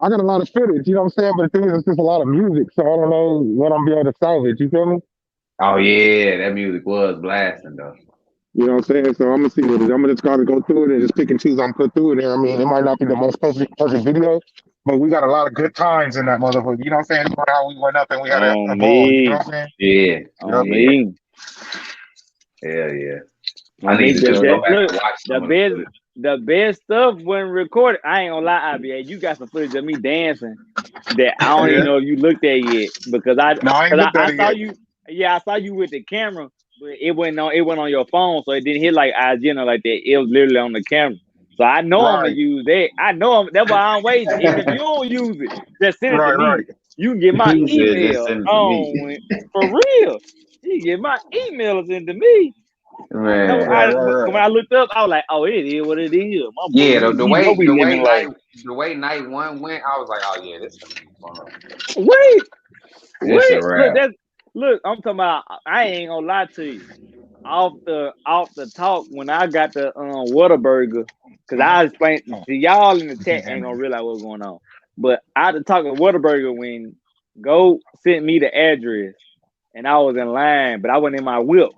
got a lot of footage, you know what I'm saying? But the thing is, it's just a lot of music, so I don't know what I'm be able to salvage, you feel me? Oh, yeah, that music was blasting, though. You know what I'm saying? So I'm going to see what it is. I'm going to try to go through it and just pick and choose. I'm put through it there. I mean, it might not be the most perfect video, but we got a lot of good times in that motherfucker. You know what I'm saying? How we went up and we had a ball. You know what I'm saying? Yeah. Oh, me. Hell yeah. I need to just go back and watch the best stuff when recorded. I ain't gonna lie, IBA. You got some footage of me dancing that I don't even know if you looked at yet because I saw you. Yeah, I saw you with the camera, but it went on your phone, so it didn't hit like IGN like that. It was literally on the camera. So I know I'm gonna use that. I know that's why I'm waiting. Even if you don't use it, just send it to me. Right. You can get my email for real. You can get my email and send to me. Man, when I looked up, I was like, "Oh, it is what it is." The way night one went, I was like, "Oh yeah, this is fun." Wait, look, I'm talking about. I ain't gonna lie to you. Off the talk, when I got the Whataburger, because I explained to y'all in the chat, ain't gonna realize what's going on. But I had to talk to Whataburger when Go sent me the address, and I was in line, but I wasn't in my whip.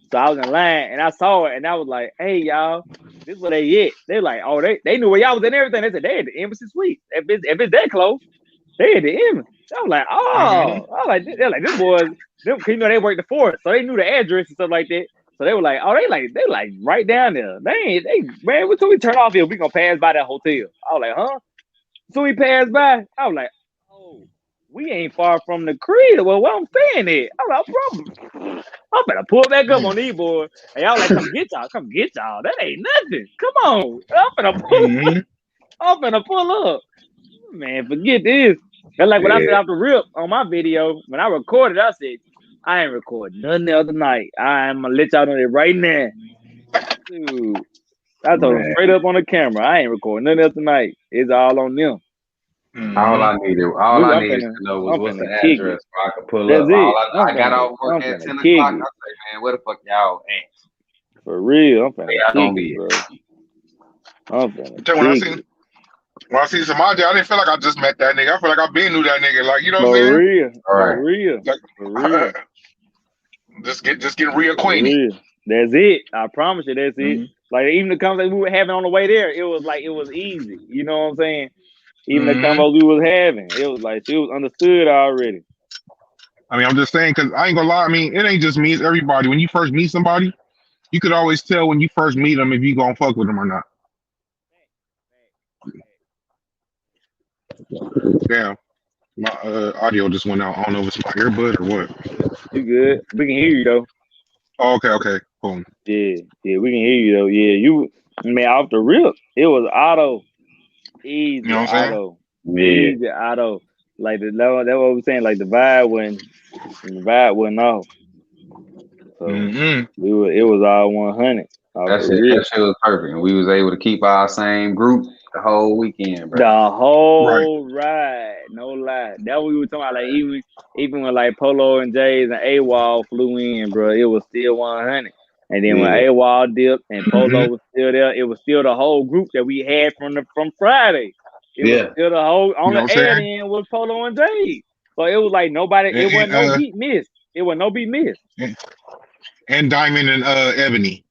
So I was in line and I saw it and I was like, hey, y'all, this is where they at. They're like, oh, they knew where y'all was and everything. They said they had the embassy suite. If it's that close, they had the embassy. I was like, they're like, this boys, you know, they worked the force. So they knew the address and stuff like that. So they were like, oh, they like right down there. Man, until we turn off here, we gonna pass by that hotel. I was like, huh? So we passed by. I was like, oh, we ain't far from the crib. Well, what I'm saying is, I'm better pull back up on these boys. And y'all like, come get y'all. That ain't nothing. Come on. I'm finna pull up. Man, forget this. That's like what I said off the rip on my video. When I recorded, I said, I ain't recording nothing the other night. I'm gonna let y'all know that right now. Dude, I told them straight up on the camera, I ain't recording nothing else tonight. It's all on them. All I needed to know was what's the address where I could pull up. I got off work at 10 o'clock. I say, man, where the fuck y'all at? For real, I'm finna kick it, bro. I'm finna kick it. When I see Samaje, I didn't feel like I just met that nigga. I feel like I been knew that nigga. Like, you know what I'm saying? For real. Like, for real. Just getting reacquainted. That's it. I promise you, that's it. Like, even the conversation we were having on the way there, it was easy. You know what I'm saying? Even the convo we was having, it was like she was understood already. I mean, I'm just saying, because I ain't gonna lie. I mean, it ain't just me, it's everybody. When you first meet somebody, you could always tell when you first meet them if you gonna fuck with them or not. Damn, my audio just went out. I don't know if it's my earbud or what. You good? We can hear you though. Oh, okay, cool. Yeah, we can hear you though. Yeah, man, off the rip, it was auto, easy, you know what I'm auto, easy, auto. Like that's what we were saying. Like the vibe wasn't off. So it was all 100. That shit was perfect. And we was able to keep our same group the whole weekend, bro. The whole ride, no lie. That what we were talking about. Like even when like Polo and Jays and AWOL flew in, bro, it was still 100. And then when AWOL dipped and Polo was still there, it was still the whole group that we had from Friday. It was still the whole on the air end was Polo and Jays. So it was like nobody. It wasn't no beat missed. It was no beat missed. And Diamond and Ebony.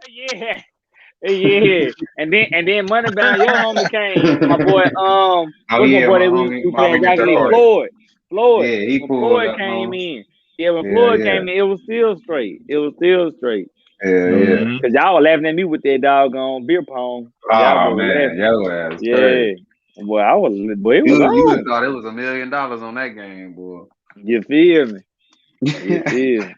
Yeah. And then Moneybound, your homie came. My boy, what's my boy that we playing Rocket League? Floyd. Yeah, he when Floyd came in. Yeah, when Floyd came in, it was still straight. Yeah. Because y'all were laughing at me with that doggone beer pong. Oh man, y'all ass crazy. Boy, it was you thought it was $1 million on that game, boy. You feel me? You feel me?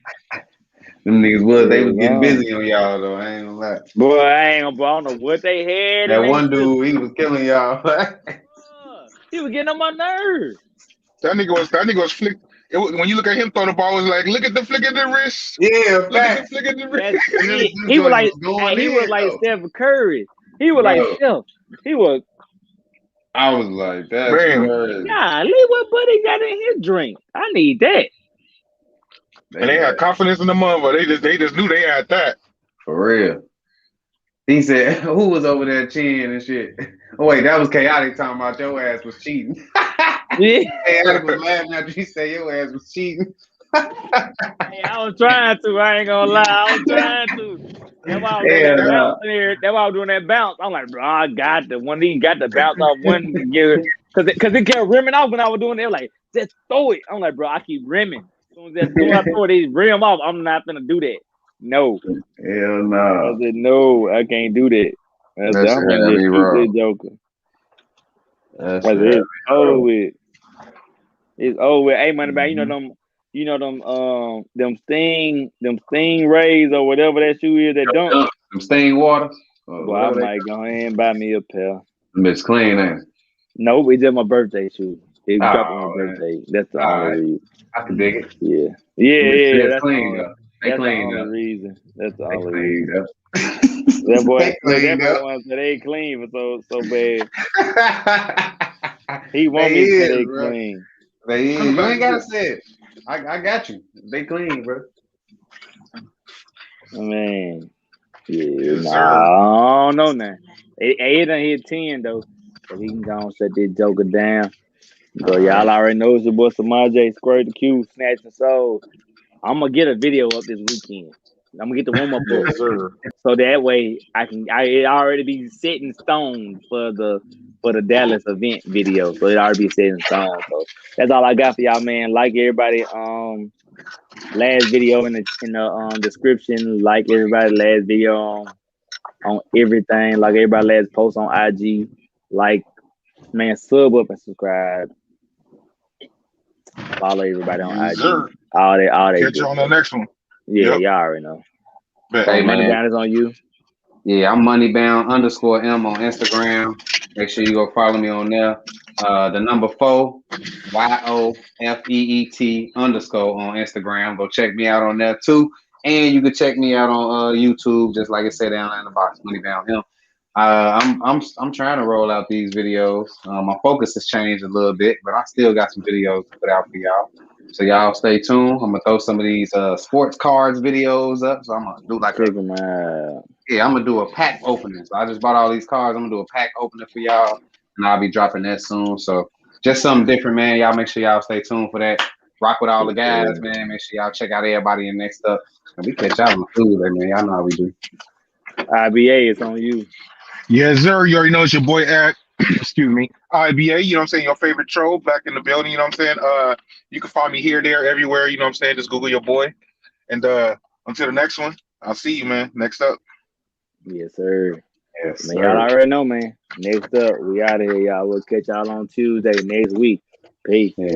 Them niggas they was getting busy on y'all though. I ain't gonna lie. Boy, I don't know what they had. That one dude, he was killing y'all. He was getting on my nerves. That nigga was flick. When you look at him throw the ball, it was like, look at the flick of the wrist. Yeah, look at the flick of the wrist. He was like Steph Curry. He was like Steph. He was. I was like, that's crazy. Golly, what buddy got in his drink? I need that. And they had confidence in the motherfucker. They just knew they had that. For real. He said, who was over there cheating and shit? Oh, wait, that was Chaotic talking about your ass was cheating. Chaotic was laughing after you said your ass was cheating. Hey, I was trying to. I ain't gonna lie. I was trying to. That's why I was doing that bounce there. That's why I was doing that bounce. I'm like, bro, I got the one. He got the bounce off one together. Because it kept rimming off when I was doing it. Like, just throw it. I'm like, bro, I keep rimming. As soon as I throw it, rim off. I'm not gonna do that. No. Hell no. I said, no, I can't do that. I'm gonna just shoot this joker. It's over with. It's over with. Hey, Moneyback, them Stingrays or whatever that shoe is that dunk. Them Sting waters. Well, I might go ahead and buy me a pair. It's clean, ain't it? No, it's just my birthday shoe. It dropped on my birthday. That's the only reason. I can dig it. Yeah. That's clean, the only reason. That's the only reason. That boy wants that they clean for so bad. He want me to say they clean. They is. You ain't gotta say it. I got you. They clean, bro. Man. Yeah, I don't know now. It done hit 10 though. So he can go and set this joker down. So y'all already know it's your boy Samaje, Squirt the Q, Snatching Soul. I'm gonna get a video up this weekend. I'm gonna get the warm up so that way it already be set in stone for the Dallas event video. So it already be set in stone. So that's all I got for y'all, man. Like everybody, last video in the description. Like everybody last video on everything. Like everybody last post on IG. Like, man, sub up and subscribe. Follow everybody on IG. Sir. All they catch you on the next one. Yeah, y'all already know. Hey, Money Bound is on you. Yeah, I'm moneybound _M on Instagram. Make sure you go follow me on there. The number 4, YOFEET _ on Instagram. Go check me out on there too. And you can check me out on YouTube, just like I said down in the box, Moneybound M. I'm trying to roll out these videos. My focus has changed a little bit, but I still got some videos to put out for y'all. So y'all stay tuned. I'm gonna throw some of these sports cards videos up. So I'm gonna do like I'm gonna do a pack opening. So I just bought all these cards. I'm gonna do a pack opening for y'all, and I'll be dropping that soon. So just something different, man. Y'all make sure y'all stay tuned for that. Rock with all the guys, man. Make sure y'all check out everybody in next up. And we catch y'all on the food, man. Y'all know how we do. IBA is on you. Yes, sir. You already know it's your boy at excuse me, IBA, you know what I'm saying, your favorite troll back in the building, you know what I'm saying? You can find me here, there, everywhere, you know what I'm saying? Just Google your boy. And until the next one, I'll see you, man. Next up. Yes, sir. Yes, man, y'all already know, man. Next up, we out of here, y'all. We'll catch y'all on Tuesday next week. Peace. Yeah.